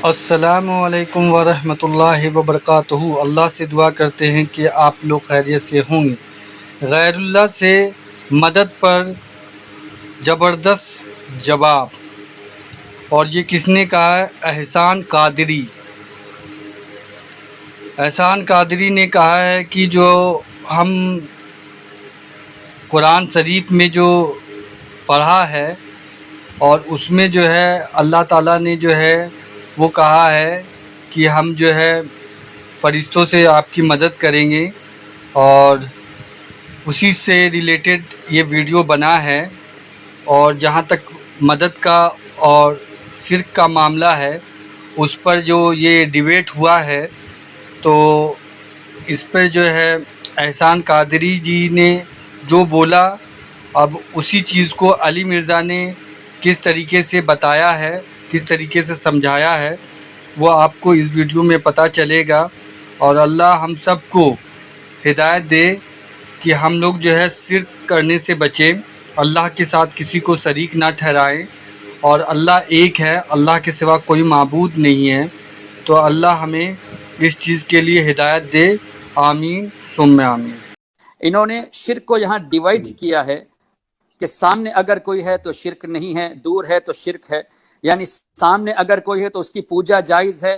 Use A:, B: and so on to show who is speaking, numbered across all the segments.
A: السلام علیکم ورحمۃ اللہ وبرکاتہ۔ اللہ سے دعا کرتے ہیں کہ آپ لوگ خیریت سے ہوں گے۔ غیر اللہ سے مدد پر زبردست جواب، اور یہ کس نے کہا ہے؟ احسان قادری۔ احسان قادری نے کہا ہے کہ جو ہم قرآن شریف میں جو پڑھا ہے، اور اس میں جو ہے اللہ تعالیٰ نے جو ہے وہ کہا ہے کہ ہم جو ہے فرشتوں سے آپ کی مدد کریں گے، اور اسی سے ریلیٹڈ یہ ویڈیو بنا ہے۔ اور جہاں تک مدد کا اور شرک کا معاملہ ہے، اس پر جو یہ ڈیبیٹ ہوا ہے، تو اس پر جو ہے احسان قادری جی نے جو بولا، اب اسی چیز کو علی مرزا نے کس طریقے سے بتایا ہے، کس طریقے سے سمجھایا ہے، وہ آپ کو اس ویڈیو میں پتہ چلے گا۔ اور اللہ ہم سب کو ہدایت دے کہ ہم لوگ جو ہے شرک کرنے سے بچیں، اللہ کے ساتھ کسی کو شریک نہ ٹھہرائیں، اور اللہ ایک ہے، اللہ کے سوا کوئی معبود نہیں ہے۔ تو اللہ ہمیں اس چیز کے لیے ہدایت دے، آمین ثم آمین۔
B: انہوں نے شرک کو یہاں ڈیوائڈ کیا ہے کہ سامنے اگر کوئی ہے تو شرک نہیں ہے، دور ہے تو شرک ہے۔ یعنی سامنے اگر کوئی ہے تو اس کی پوجا جائز ہے،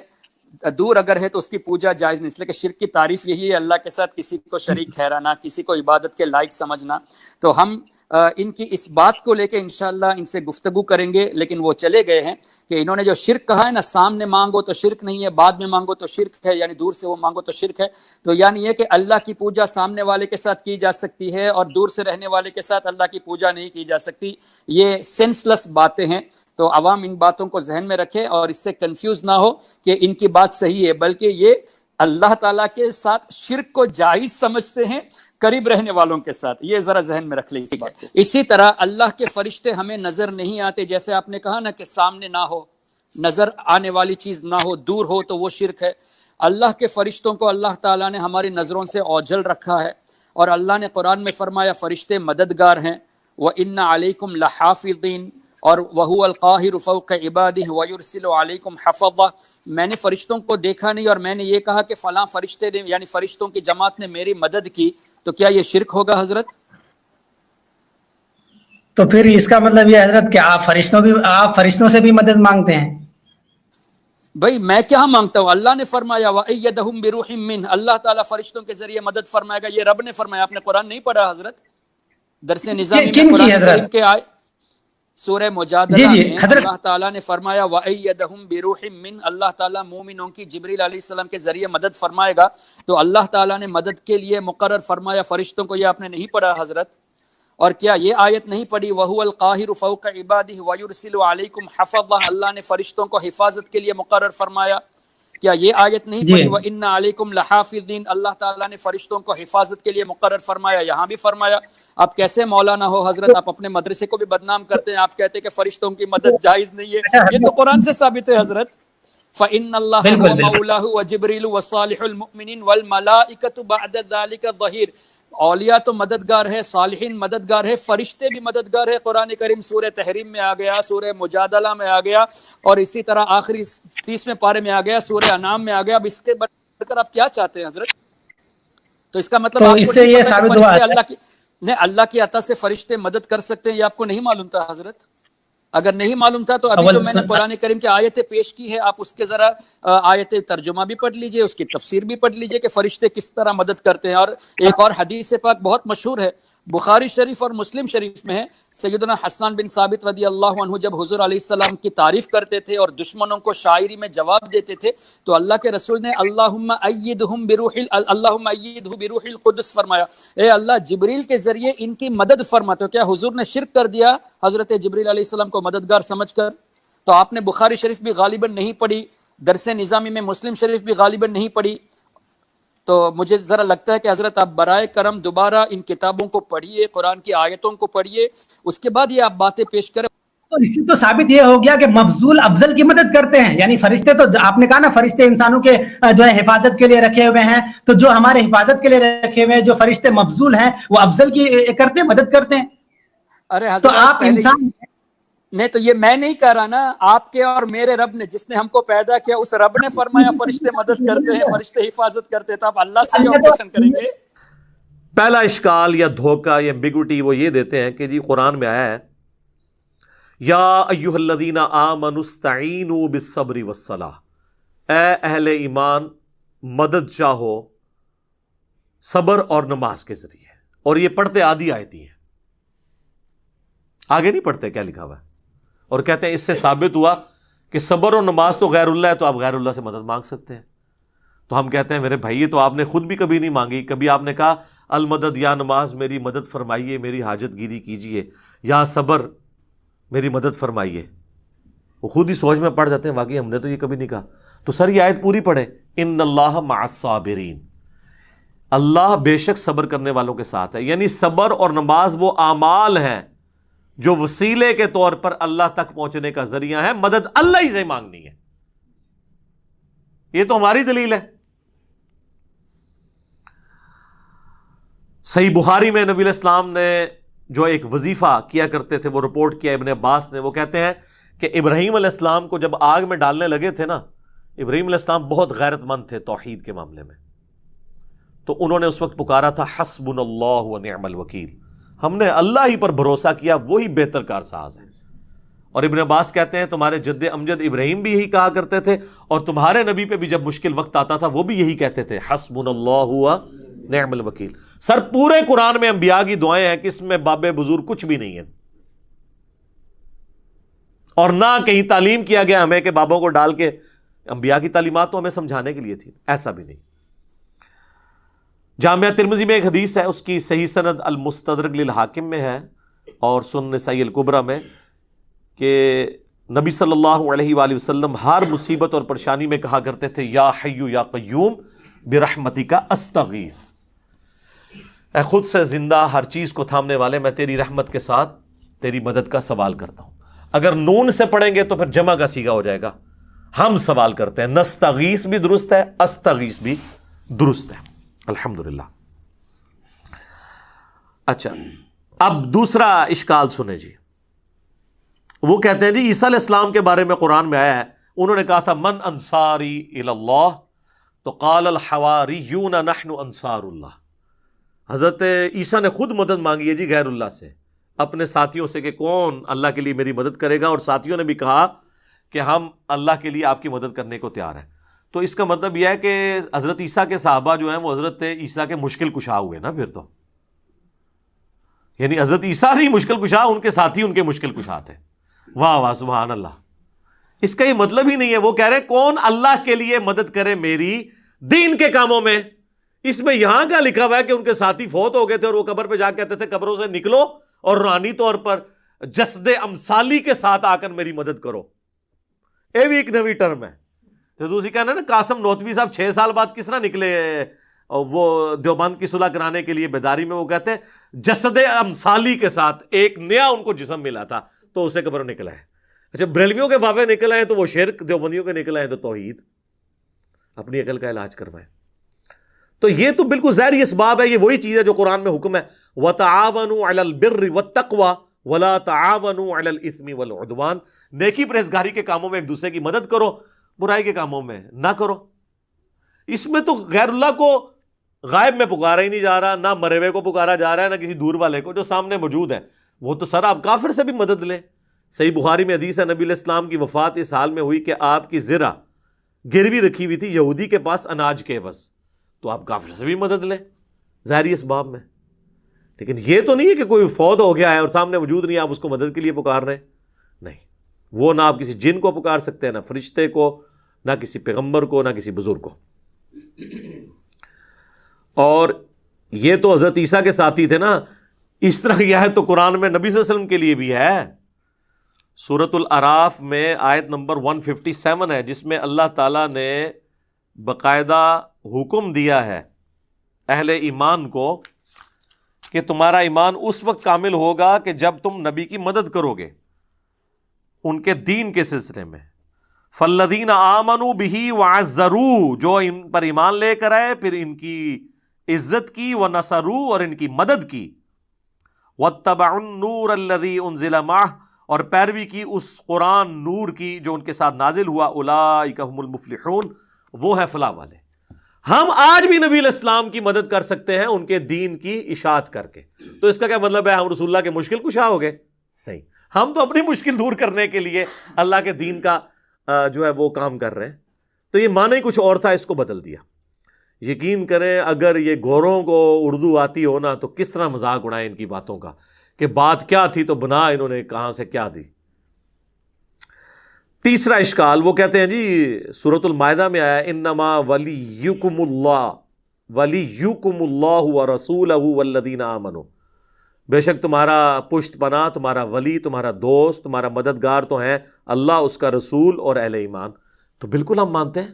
B: دور اگر ہے تو اس کی پوجا جائز نہیں، اس لیے کہ شرک کی تعریف یہی ہے اللہ کے ساتھ کسی کو شریک ٹھہرانا، کسی کو عبادت کے لائق سمجھنا۔ تو ہم ان کی اس بات کو لے کے انشاءاللہ ان سے گفتگو کریں گے، لیکن وہ چلے گئے ہیں کہ انہوں نے جو شرک کہا ہے نا، سامنے مانگو تو شرک نہیں ہے، بعد میں مانگو تو شرک ہے، یعنی دور سے وہ مانگو تو شرک ہے۔ تو یعنی یہ کہ اللہ کی پوجا سامنے والے کے ساتھ کی جا سکتی ہے، اور دور سے رہنے والے کے ساتھ اللہ کی پوجا نہیں کی جا سکتی، یہ سینس لیس باتیں ہیں۔ تو عوام ان باتوں کو ذہن میں رکھے اور اس سے کنفیوز نہ ہو کہ ان کی بات صحیح ہے، بلکہ یہ اللہ تعالیٰ کے ساتھ شرک کو جائز سمجھتے ہیں قریب رہنے والوں کے ساتھ، یہ ذرا ذہن میں رکھ لیں اسی بات کو۔ اسی طرح اللہ کے فرشتے ہمیں نظر نہیں آتے، جیسے آپ نے کہا نا کہ سامنے نہ ہو، نظر آنے والی چیز نہ ہو، دور ہو تو وہ شرک ہے۔ اللہ کے فرشتوں کو اللہ تعالیٰ نے ہماری نظروں سے اوجھل رکھا ہے، اور اللہ نے قرآن میں فرمایا فرشتے مددگار ہیں، وَإِنَّ عَلَيْكُمْ لَحَافِظِينَ، اور وَهُوَ الْقَاهِرُ فَوْقَ عِبَادِهِ وَيُرْسِلُ عَلَيْكُمْ حَفَظًا۔ میں نے فرشتوں کو دیکھا نہیں اور میں نے یہ کہا کہ فلاں فرشتے نے، یعنی فرشتوں کی جماعت نے میری مدد کی، تو کیا یہ شرک ہوگا حضرت؟
C: تو پھر اس کا مطلب یہ حضرت کہ آپ فرشتوں سے بھی مدد مانگتے ہیں؟
B: بھئی میں کیا مانگتا ہوں؟ اللہ نے فرمایا وَأَيَّدَهُمْ بِرُوحٍ مِّنْهُ، اللہ تعالیٰ فرشتوں کے ذریعے مدد فرمائے گا، یہ رب نے فرمایا۔ آپ نے قرآن نہیں پڑھا حضرت؟ درس نظامی میں قرآن کریم کے سورہ مجادلہ میں اللہ تعالیٰ نے فرمایا وَأَيَّدَهُمْ بِرُوحٍ مِّنْهُ، اللہ تعالیٰ مومنوں کی جبریل علیہ السلام کے ذریعے مدد فرمائے گا۔ تو اللہ تعالیٰ نے مدد کے لیے مقرر فرمایا فرشتوں کو، یہ آپ نے نہیں پڑھا حضرت؟ اور کیا یہ آیت نہیں پڑھی وَهُوَ الْقَاهِرُ فَوْقَ عِبَادِهِ وَيُرْسِلُ عَلَيْكُمْ حَفَظًا، اللہ نے فرشتوں کو حفاظت کے لیے مقرر فرمایا؟ کیا یہ آیت نہیں پڑھی وَإِنَّ عَلَيْكُمْ لَحَافِظِينَ، اللہ تعالیٰ نے فرشتوں کو حفاظت کے لیے مقرر فرمایا، یہاں بھی فرمایا۔ آپ کیسے مولانا ہو حضرت، آپ اپنے مدرسے کو بھی بدنام کرتے ہیں، آپ کہتے ہیں کہ فرشتوں کی مدد جائز نہیں ہے، یہ تو قرآن سے ثابت ہے حضرت۔ فَإِنَّ اللَّهَ هُوَ مَوْلَاهُ وَجِبْرِيلُ وَصَالِحُ الْمُؤْمِنِينَ وَالْمَلَائِكَةُ بَعْدَ ذَلِكَ ظَهِيرٌ، اولیاء تو مددگار ہے، صالحین مددگار ہے، فرشتے بھی مددگار ہے۔ قرآن کریم سورہ تحریم میں آ گیا، سورہ مجادلہ میں آ گیا، اور اسی طرح آخری 30ویں پارے میں آ گیا، سورہ انعام میں آ گیا۔ اب اس کے بڑھ کر آپ کیا چاہتے ہیں حضرت؟ تو اس کا مطلب آپ کو نہیں پتا کہ فرشتے اللہ کی عطا سے فرشتے مدد کر سکتے ہیں، یہ آپ کو نہیں معلوم تھا حضرت؟ اگر نہیں معلوم تھا تو ابھی جو میں نے قرآن کریم کی آیتیں پیش کی ہے، آپ اس کے ذرا آیت ترجمہ بھی پڑھ لیجئے، اس کی تفسیر بھی پڑھ لیجئے کہ فرشتے کس طرح مدد کرتے ہیں۔ اور ایک اور حدیث پاک بہت مشہور ہے، بخاری شریف اور مسلم شریف میں ہے، سیدنا حسان بن ثابت رضی اللہ عنہ جب حضور علیہ السلام کی تعریف کرتے تھے اور دشمنوں کو شاعری میں جواب دیتے تھے، تو اللہ کے رسول نے اللہم ایدہ بروح القدس فرمایا، اے اللہ جبریل کے ذریعے ان کی مدد فرما۔ تو کیا حضور نے شرک کر دیا حضرت جبریل علیہ السلام کو مددگار سمجھ کر؟ تو آپ نے بخاری شریف بھی غالباً نہیں پڑھی، درس نظامی میں مسلم شریف بھی غالباً نہیں پڑھی۔ تو مجھے ذرا لگتا ہے کہ حضرت آپ برائے کرم دوبارہ ان کتابوں کو پڑھیے، قرآن کی آیتوں کو پڑھیے، اس کے بعد یہ آپ باتیں پیش کریں۔
C: تو اس سے تو ثابت یہ ہو گیا کہ مفضول افضل کی مدد کرتے ہیں، یعنی فرشتے تو آپ نے کہا نا فرشتے انسانوں کے جو ہے حفاظت کے لیے رکھے ہوئے ہیں، تو جو ہمارے حفاظت کے لیے رکھے ہوئے ہیں جو فرشتے مفضول ہیں وہ افضل کی کرتے ہیں، مدد کرتے ہیں۔
B: ارے
C: تو آپ انسان
B: نہیں تو یہ میں نہیں کہہ رہا نا، آپ کے اور میرے رب نے، جس نے ہم کو پیدا کیا، اس رب نے فرمایا فرشتے مدد کرتے ہیں، فرشتے حفاظت کرتے ہیں، تو آپ اللہ سے ہی آبجیکشن کریں گے؟
D: پہلا اشکال یا دھوکہ یا ایمبیگوٹی وہ یہ دیتے ہیں کہ جی قرآن میں آیا ہے یا ایھا الذین آمنوا استعینوا بالصبر والصلاۃ، اے اہل ایمان مدد چاہو صبر اور نماز کے ذریعے، اور یہ پڑھتے آدھی آیتی ہیں، آگے نہیں پڑھتے کیا لکھا ہوا ہے، اور کہتے ہیں اس سے ثابت ہوا کہ صبر اور نماز تو غیر اللہ ہے، تو آپ غیر اللہ سے مدد مانگ سکتے ہیں۔ تو ہم کہتے ہیں میرے بھائی یہ تو آپ نے خود بھی کبھی نہیں مانگی، کبھی آپ نے کہا المدد یا نماز میری مدد فرمائیے، میری حاجت گیری کیجئے، یا صبر میری مدد فرمائیے، وہ خود ہی سوچ میں پڑ جاتے ہیں واقعی ہم نے تو یہ کبھی نہیں کہا۔ تو سر یہ آیت پوری پڑھیں، ان اللہ مع الصابرین، اللہ بے شک صبر کرنے والوں کے ساتھ ہے، یعنی صبر اور نماز وہ اعمال ہیں جو وسیلے کے طور پر اللہ تک پہنچنے کا ذریعہ ہے، مدد اللہ ہی سے مانگنی ہے۔ یہ تو ہماری دلیل ہے۔ صحیح بخاری میں نبی علیہ السلام نے جو ایک وظیفہ کیا کرتے تھے وہ رپورٹ کیا ابن عباس نے، وہ کہتے ہیں کہ ابراہیم علیہ السلام کو جب آگ میں ڈالنے لگے تھے نا، ابراہیم علیہ السلام بہت غیرت مند تھے توحید کے معاملے میں، تو انہوں نے اس وقت پکارا تھا حسبنا اللہ ونعم الوکیل، ہم نے اللہ ہی پر بھروسہ کیا، وہی بہتر کارساز ہے۔ اور ابن عباس کہتے ہیں تمہارے جد امجد ابراہیم بھی یہی کہا کرتے تھے، اور تمہارے نبی پہ بھی جب مشکل وقت آتا تھا وہ بھی یہی کہتے تھے حسبنا اللہ ونعم الوکیل۔ سر پورے قرآن میں انبیاء کی دعائیں ہیں کہ اس میں باب بزرگ کچھ بھی نہیں ہے، اور نہ کہیں تعلیم کیا گیا ہمیں کہ بابوں کو ڈال کے، انبیاء کی تعلیمات تو ہمیں سمجھانے کے لیے تھی، ایسا بھی نہیں۔ جامعہ ترمذی میں ایک حدیث ہے، اس کی صحیح سند المستدرک للحاکم میں ہے اور سنن نسائی الکبریٰ میں، کہ نبی صلی اللہ علیہ وآلہ وسلم ہر مصیبت اور پریشانی میں کہا کرتے تھے یا حی یا قیوم برحمتک استغیث، اے خود سے زندہ ہر چیز کو تھامنے والے، میں تیری رحمت کے ساتھ تیری مدد کا سوال کرتا ہوں۔ اگر نون سے پڑھیں گے تو پھر جمع کا صیغہ ہو جائے گا، ہم سوال کرتے ہیں، نستغیث بھی درست ہے، استغیث بھی درست ہے، الحمدللہ۔ اچھا اب دوسرا اشکال سنیں جی، وہ کہتے ہیں جی عیسیٰ علیہ السلام کے بارے میں قرآن میں آیا ہے، انہوں نے کہا تھا من انصاری الی اللہ، تو قال الحواریون نحن انصار اللہ، حضرت عیسیٰ نے خود مدد مانگی ہے جی غیر اللہ سے، اپنے ساتھیوں سے کہ کون اللہ کے لیے میری مدد کرے گا، اور ساتھیوں نے بھی کہا کہ ہم اللہ کے لیے آپ کی مدد کرنے کو تیار ہیں۔ تو اس کا مطلب یہ ہے کہ حضرت عیسیٰ کے صحابہ جو ہیں وہ حضرت عیسیٰ کے مشکل کشا ہوئے نا، پھر تو یعنی حضرت عیسیٰ نہیں مشکل کشا، ان کے ساتھی ان کے مشکل کشا تھے۔ واہ واہ سبحان اللہ۔ اس کا یہ مطلب ہی نہیں ہے، وہ کہہ رہے کون اللہ کے لیے مدد کرے میری دین کے کاموں میں، اس میں یہاں کا لکھا ہوا ہے کہ ان کے ساتھی فوت ہو گئے تھے اور وہ قبر پہ جا کہتے تھے قبروں سے نکلو اور روحانی طور پر جسد امثالی کے ساتھ آ کر میری مدد کرو۔ یہ بھی ایک نئی ٹرم ہے۔ تو دوسری کہنا نا قاسم نوتوی صاحب 6 سال بعد کس طرح نکلے وہ دیوبند کی صلح کرانے کے لیے بیداری میں، وہ کہتے ہیں جسد امثالی کے ساتھ ایک نیا ان کو جسم ملا تھا تو اسے قبر نکلا ہے۔ اچھا بریلویوں کے بابے نکل آئے تو وہ شرک، دیوبندیوں کے نکل آئے تو توحید۔ اپنی عقل کا علاج کروائیں۔ تو یہ تو بالکل ظاہری اسباب ہے، یہ وہی چیز ہے جو قرآن میں حکم ہے وَتَعَاوَنُوا عَلَى الْبِرِّ وَالتَّقْوَى وَلَا تَعَاوَنُوا عَلَى الْإِثْمِ وَالْعُدْوَانِ، نیکی پرہیزگاری کے کاموں میں ایک دوسرے کی مدد کرو، برائی کے کاموں میں نہ کرو۔ اس میں تو غیر اللہ کو غائب میں پکارا ہی نہیں جا رہا، نہ مرے ہوئے کو پکارا جا رہا ہے، نہ کسی دور والے کو، جو سامنے موجود ہے وہ تو سر آپ کافر سے بھی مدد لیں۔ صحیح بخاری میں حدیث ہے نبی علیہ السلام کی وفات اس حال میں ہوئی کہ آپ کی زرہ گروی رکھی ہوئی تھی یہودی کے پاس اناج کے عوض، تو آپ کافر سے بھی مدد لیں ظاہری اسباب میں۔ لیکن یہ تو نہیں ہے کہ کوئی فوت ہو گیا ہے اور سامنے موجود نہیں، آپ اس کو مدد کے لیے پکار رہے ہیں، نہیں، وہ نہ آپ کسی جن کو پکار سکتے ہیں، نہ فرشتے کو، نہ کسی پیغمبر کو، نہ کسی بزرگ کو۔ اور یہ تو حضرت عیسیٰ کے ساتھی تھے نا، اس طرح کی آیت تو قرآن میں نبی صلی اللہ علیہ وسلم کے لیے بھی ہے۔ سورۃ الاعراف میں آیت نمبر 157 ہے، جس میں اللہ تعالیٰ نے باقاعدہ حکم دیا ہے اہل ایمان کو کہ تمہارا ایمان اس وقت کامل ہوگا کہ جب تم نبی کی مدد کرو گے ان کے دین کے سلسلے میں۔ فالذین آمنوا بہ وعزروہ، جو ان پر ایمان لے کر آئے پھر ان کی عزت کی، ونصروہ اور ان کی مدد کی، واتبعوا النور الذی انزل معہ، اور پیروی کی اس قرآن نور کی جو ان کے ساتھ نازل ہوا، اولئک هم المفلحون، وہ ہے فلاح والے۔ ہم آج بھی نبی علیہ السلام کی مدد کر سکتے ہیں ان کے دین کی اشاعت کر کے۔ تو اس کا کیا مطلب ہے ہم رسول اللہ کے مشکل کشا ہو گئے؟ نہیں، ہم تو اپنی مشکل دور کرنے کے لیے اللہ کے دین کا جو ہے وہ کام کر رہے ہیں۔ تو یہ معنی ہی کچھ اور تھا، اس کو بدل دیا۔ یقین کریں اگر یہ گوروں کو اردو آتی ہو نا تو کس طرح مذاق اڑائے ان کی باتوں کا، کہ بات کیا تھی تو بنا انہوں نے کہاں سے کیا دی۔ تیسرا اشکال، وہ کہتے ہیں جی سورۃ المائدہ میں آیا انما ولیکم اللہ ورسولہ والذین آمنوا، بے شک تمہارا پشت پناہ، تمہارا ولی، تمہارا دوست، تمہارا مددگار تو ہیں اللہ، اس کا رسول اور اہل ایمان۔ تو بالکل ہم مانتے ہیں۔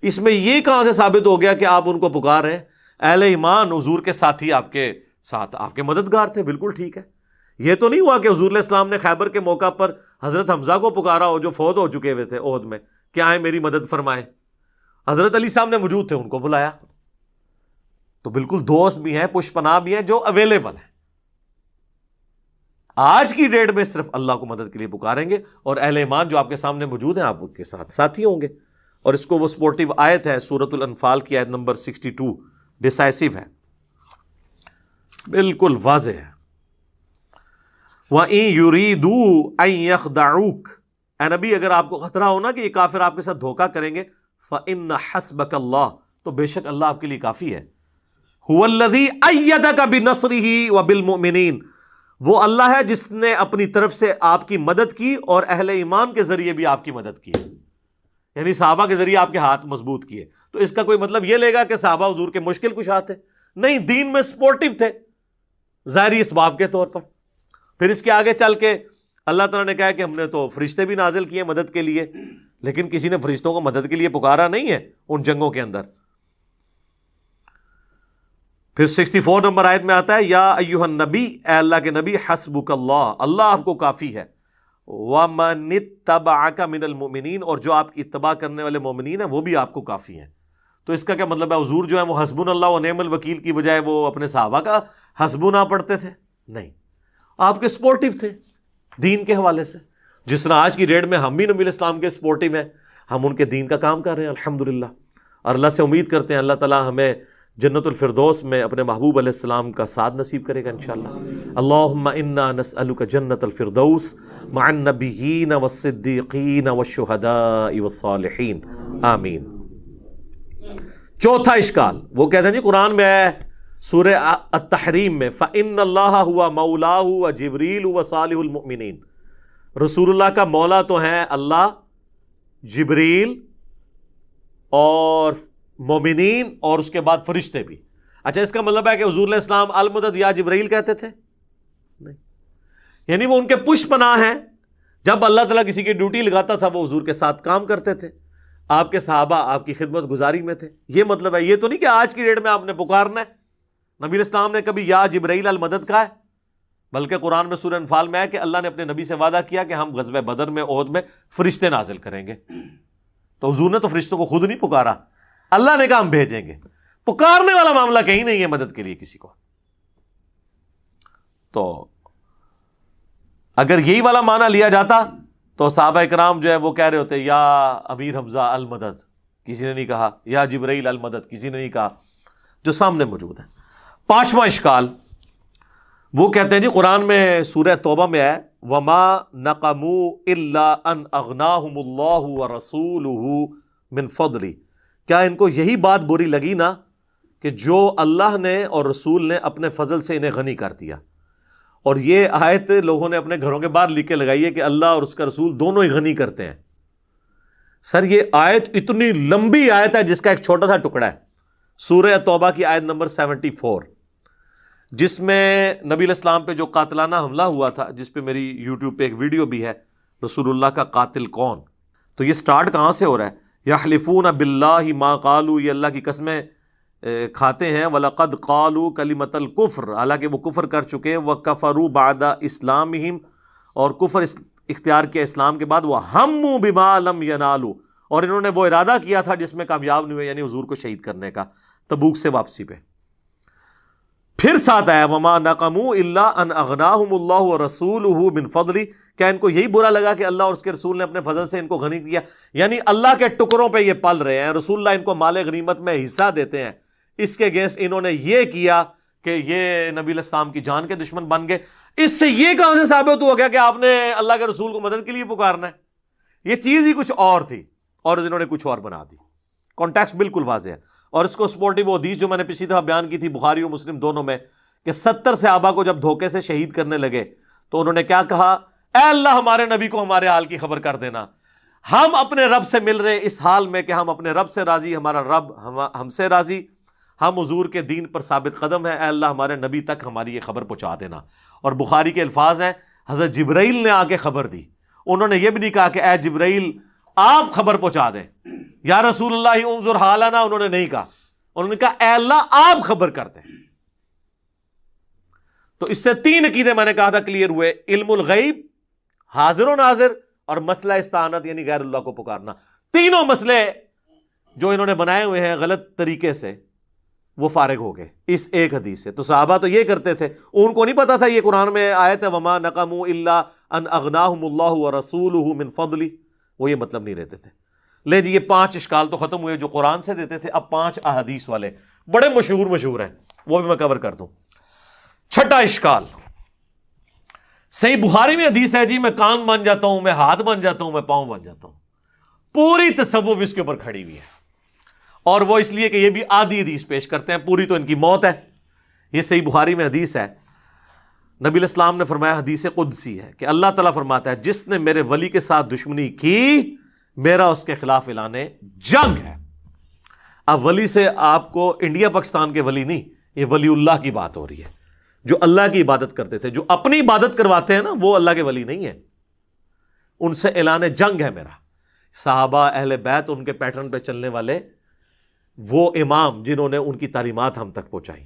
D: اس میں یہ کہاں سے ثابت ہو گیا کہ آپ ان کو پکار رہے ہیں؟ اہل ایمان حضور کے ساتھی آپ کے ساتھ آپ کے مددگار تھے، بالکل ٹھیک ہے۔ یہ تو نہیں ہوا کہ حضور علیہ السلام نے خیبر کے موقع پر حضرت حمزہ کو پکارا ہو جو فوت ہو چکے ہوئے تھے احد میں کہ آئے میری مدد فرمائے۔ حضرت علی صاحب نے موجود تھے، ان کو بلایا۔ تو بالکل دوست بھی ہیں، پشت پناہ بھی ہیں جو اویلیبل ہیں۔ آج کی ڈیٹ میں صرف اللہ کو مدد کے لیے پکاریں گے، اور اہل ایمان جو آپ کے سامنے موجود ہیں آپ کے ساتھ ساتھی ہوں گے۔ اور اس کو وہ سپورٹیو آیت ہے سورۃ الانفال کی آیت نمبر 62، ڈیسائسو ہے، بالکل واضح ہے۔ وَإِن يُرِيدُوا أَن يَخْدَعُوكَ، اے نبی اگر آپ کو خطرہ ہونا کہ یہ کافر آپ کے ساتھ دھوکہ کریں گے، فَإِنَّ حَسْبَكَ اللَّهُ، تو بے شک اللہ آپ کے لیے کافی ہے۔ هُوَ الَّذِي أَيَّدَكَ بِنَصْرِهِ وَبِالْمُؤْمِنِينَ، وہ اللہ ہے جس نے اپنی طرف سے آپ کی مدد کی اور اہل ایمان کے ذریعے بھی آپ کی مدد کی، یعنی صحابہ کے ذریعے آپ کے ہاتھ مضبوط کیے۔ تو اس کا کوئی مطلب یہ لے گا کہ صحابہ حضور کے مشکل کشا تھے؟ نہیں، دین میں سپورٹیو تھے ظاہری اسباب کے طور پر۔ پھر اس کے آگے چل کے اللہ تعالیٰ نے کہا کہ ہم نے تو فرشتے بھی نازل کیے مدد کے لیے، لیکن کسی نے فرشتوں کو مدد کے لیے پکارا نہیں ہے ان جنگوں کے اندر۔ پھر 64 نمبر آیت میں آتا ہے یا ایھا النبی، اے اللہ کے نبی، حسبک اللہ، اللہ آپ کو کافی ہے، وَمَنِ اتَّبَعَكَ مِنَ الْمُؤْمِنِينَ، اور جو آپ کی اتباع کرنے والے مومنین ہیں وہ بھی آپ کو کافی ہیں۔ تو اس کا کیا مطلب ہے حضور جو ہے وہ حسبنا اللہ و نعم الوکیل کی بجائے وہ اپنے صحابہ کا حسبنا پڑھتے تھے؟ نہیں، آپ کے سپورٹیو تھے دین کے حوالے سے، جس طرح آج کی ڈیٹ میں ہم بھی نبی علیہ السلام کے سپورٹیو ہیں، ہم ان کے دین کا کام کر رہے ہیں الحمدللہ، اور اللہ سے امید کرتے ہیں اللہ تعالیٰ ہمیں جنت الفردوس میں اپنے محبوب علیہ السلام کا ساتھ نصیب کرے گا انشاءاللہ۔ اللہم انا نسألک جنت الفردوس مع النبیین والصدیقین والشہداء والصالحین، آمین۔ چوتھا اشکال، وہ کہتے ہیں جی قرآن میں ہے سورہ التحریم میں فَإِنَّ اللَّهَ هُوَ مَوْلَاهُ وَجِبْرِيلُ وَصَالِحُ الْمُؤْمِنِينَ، رسول اللہ کا مولا تو ہیں اللہ، جبریل اور مومنین، اور اس کے بعد فرشتے بھی۔ اچھا، اس کا مطلب ہے کہ حضور علیہ السلام المدد یا جبرائیل کہتے تھے؟ نہیں، یعنی وہ ان کے پشت پناہ ہیں۔ جب اللہ تعالیٰ کسی کی ڈیوٹی لگاتا تھا وہ حضور کے ساتھ کام کرتے تھے، آپ کے صحابہ آپ کی خدمت گزاری میں تھے۔ یہ مطلب ہے، یہ تو نہیں کہ آج کی ڈیٹ میں آپ نے پکارنا ہے۔ نبی علیہ السلام نے کبھی یا جبرائیل المدد کہا ہے؟ بلکہ قرآن میں سورہ انفال میں ہے کہ اللہ نے اپنے نبی سے وعدہ کیا کہ ہم غزوہ بدر میں احد میں فرشتے نازل کریں گے۔ تو حضور نے تو فرشتوں کو خود نہیں پکارا، اللہ نے کہا ہم بھیجیں گے۔ پکارنے والا معاملہ کہیں نہیں ہے مدد کے لیے کسی کو۔ تو اگر یہی والا معنی لیا جاتا تو صحابہ کرام جو ہے وہ کہہ رہے ہوتے یا امیر حمزہ المدد، کسی نے نہیں کہا، یا جبرائیل المدد کسی نے نہیں کہا، جو سامنے موجود ہے۔ پانچواں اشکال، وہ کہتے ہیں جی قرآن میں سورہ توبہ میں ہے وَمَا نَقَمُوا إِلَّا أَنْ أَغْنَاهُمُ اللَّهُ وَرَسُولُهُ مِنْ فَضْلِهِ، کیا ان کو یہی بات بری لگی نا کہ جو اللہ نے اور رسول نے اپنے فضل سے انہیں غنی کر دیا۔ اور یہ آیت لوگوں نے اپنے گھروں کے باہر لکھ کے لگائی ہے کہ اللہ اور اس کا رسول دونوں ہی غنی کرتے ہیں۔ سر یہ آیت اتنی لمبی آیت ہے جس کا ایک چھوٹا سا ٹکڑا ہے، سورہ توبہ کی آیت نمبر 74، جس میں نبی علیہ السلام پہ جو قاتلانہ حملہ ہوا تھا، جس پہ میری یوٹیوب پہ ایک ویڈیو بھی ہے، رسول اللہ کا قاتل کون۔ تو یہ سٹارٹ کہاں سے ہو رہا ہے؟ یحلفون باللہ ما قالوا، یہ اللہ کی قسمیں کھاتے ہیں، وَلَقَدْ قَالُوا كَلِمَةَ الْكُفْرِ، حالانکہ وہ کفر کر چکے، وَكَفَرُوا بَعْدَ إِسْلَامِهِمْ، اور کفر اختیار کیا اسلام کے بعد، وَهَمُّوا بِمَا لَمْ يَنَالُوا، اور انہوں نے وہ ارادہ کیا تھا جس میں کامیاب نہیں ہوئے، یعنی حضور کو شہید کرنے کا تبوک سے واپسی پہ۔ پھر ساتھ آیا وما نقموا الا ان اغناہم اللہ ورسولہ من فضلہ، کیا ان کو یہی برا لگا کہ اللہ اور اس کے رسول نے اپنے فضل سے ان کو غنی کیا؟ یعنی اللہ کے ٹکڑوں پہ یہ پل رہے ہیں، رسول اللہ ان کو مال غنیمت میں حصہ دیتے ہیں، اس کے اگینسٹ انہوں نے یہ کیا کہ یہ نبی علیہ السلام کی جان کے دشمن بن گئے۔ اس سے یہ کہاں سے ثابت ہو گیا کہ آپ نے اللہ کے رسول کو مدد کے لیے پکارنا ہے؟ یہ چیز ہی کچھ اور تھی اور انہوں نے کچھ اور بنا دی۔ کانٹیکسٹ بالکل واضح ہے، اور اس کو سپورٹیو حدیث جو میں نے پچھلی دفعہ بیان کی تھی بخاری اور مسلم دونوں میں، کہ 70 صحابہ کو جب دھوکے سے شہید کرنے لگے تو انہوں نے کیا کہا؟ اے اللہ ہمارے نبی کو ہمارے حال کی خبر کر دینا، ہم اپنے رب سے مل رہے اس حال میں کہ ہم اپنے رب سے راضی، ہمارا رب ہم سے راضی، ہم حضور کے دین پر ثابت قدم ہیں، اے اللہ ہمارے نبی تک ہماری یہ خبر پہنچا دینا۔ اور بخاری کے الفاظ ہیں حضرت جبرائیل نے آ کے خبر دی، انہوں نے یہ بھی نہیں کہا کہ اے جبرائیل آپ خبر پہنچا دیں، یا رسول اللہ انظر حالنا، انہوں نے نہیں کہا، انہوں نے کہا اے اللہ آپ خبر کر دیں۔ تو اس سے 3 عقیدے میں نے کہا تھا کلیئر ہوئے، علم الغیب، حاضر و ناظر، اور مسئلہ استعانت یعنی غیر اللہ کو پکارنا۔ تینوں مسئلے جو انہوں نے بنائے ہوئے ہیں غلط طریقے سے وہ فارغ ہو گئے اس ایک حدیث سے۔ تو صحابہ تو یہ کرتے تھے، ان کو نہیں پتا تھا یہ قرآن میں آیت ہے وما نقموا الا ان اغناہم اللہ ورسولہ من فضلہ، وہ یہ مطلب نہیں رہتے تھے۔ لے جی یہ 5 اشکال تو ختم ہوئے جو قرآن سے دیتے تھے، اب 5 احادیث والے بڑے مشہور ہیں، وہ بھی میں کور کر دوں۔ چھٹا اشکال، صحیح بخاری میں حدیث ہے جی میں کان بن جاتا ہوں، میں ہاتھ بن جاتا ہوں، میں پاؤں بن جاتا ہوں، پوری تصوف اس کے اوپر کھڑی ہوئی ہے، اور وہ اس لیے کہ یہ بھی آدھی حدیث پیش کرتے ہیں، پوری تو ان کی موت ہے۔ یہ صحیح بخاری میں حدیث ہے، نبی علیہ السلام نے فرمایا، حدیث قدسی ہے کہ اللہ تعالیٰ فرماتا ہے جس نے میرے ولی کے ساتھ دشمنی کی میرا اس کے خلاف اعلان جنگ ہے۔ اب ولی سے آپ کو انڈیا پاکستان کے ولی نہیں، یہ ولی اللہ کی بات ہو رہی ہے، جو اللہ کی عبادت کرتے تھے، جو اپنی عبادت کرواتے ہیں نا وہ اللہ کے ولی نہیں ہیں، ان سے اعلان جنگ ہے میرا۔ صحابہ اہل بیت ان کے پیٹرن پہ چلنے والے وہ امام جنہوں نے ان کی تعلیمات ہم تک پہنچائی،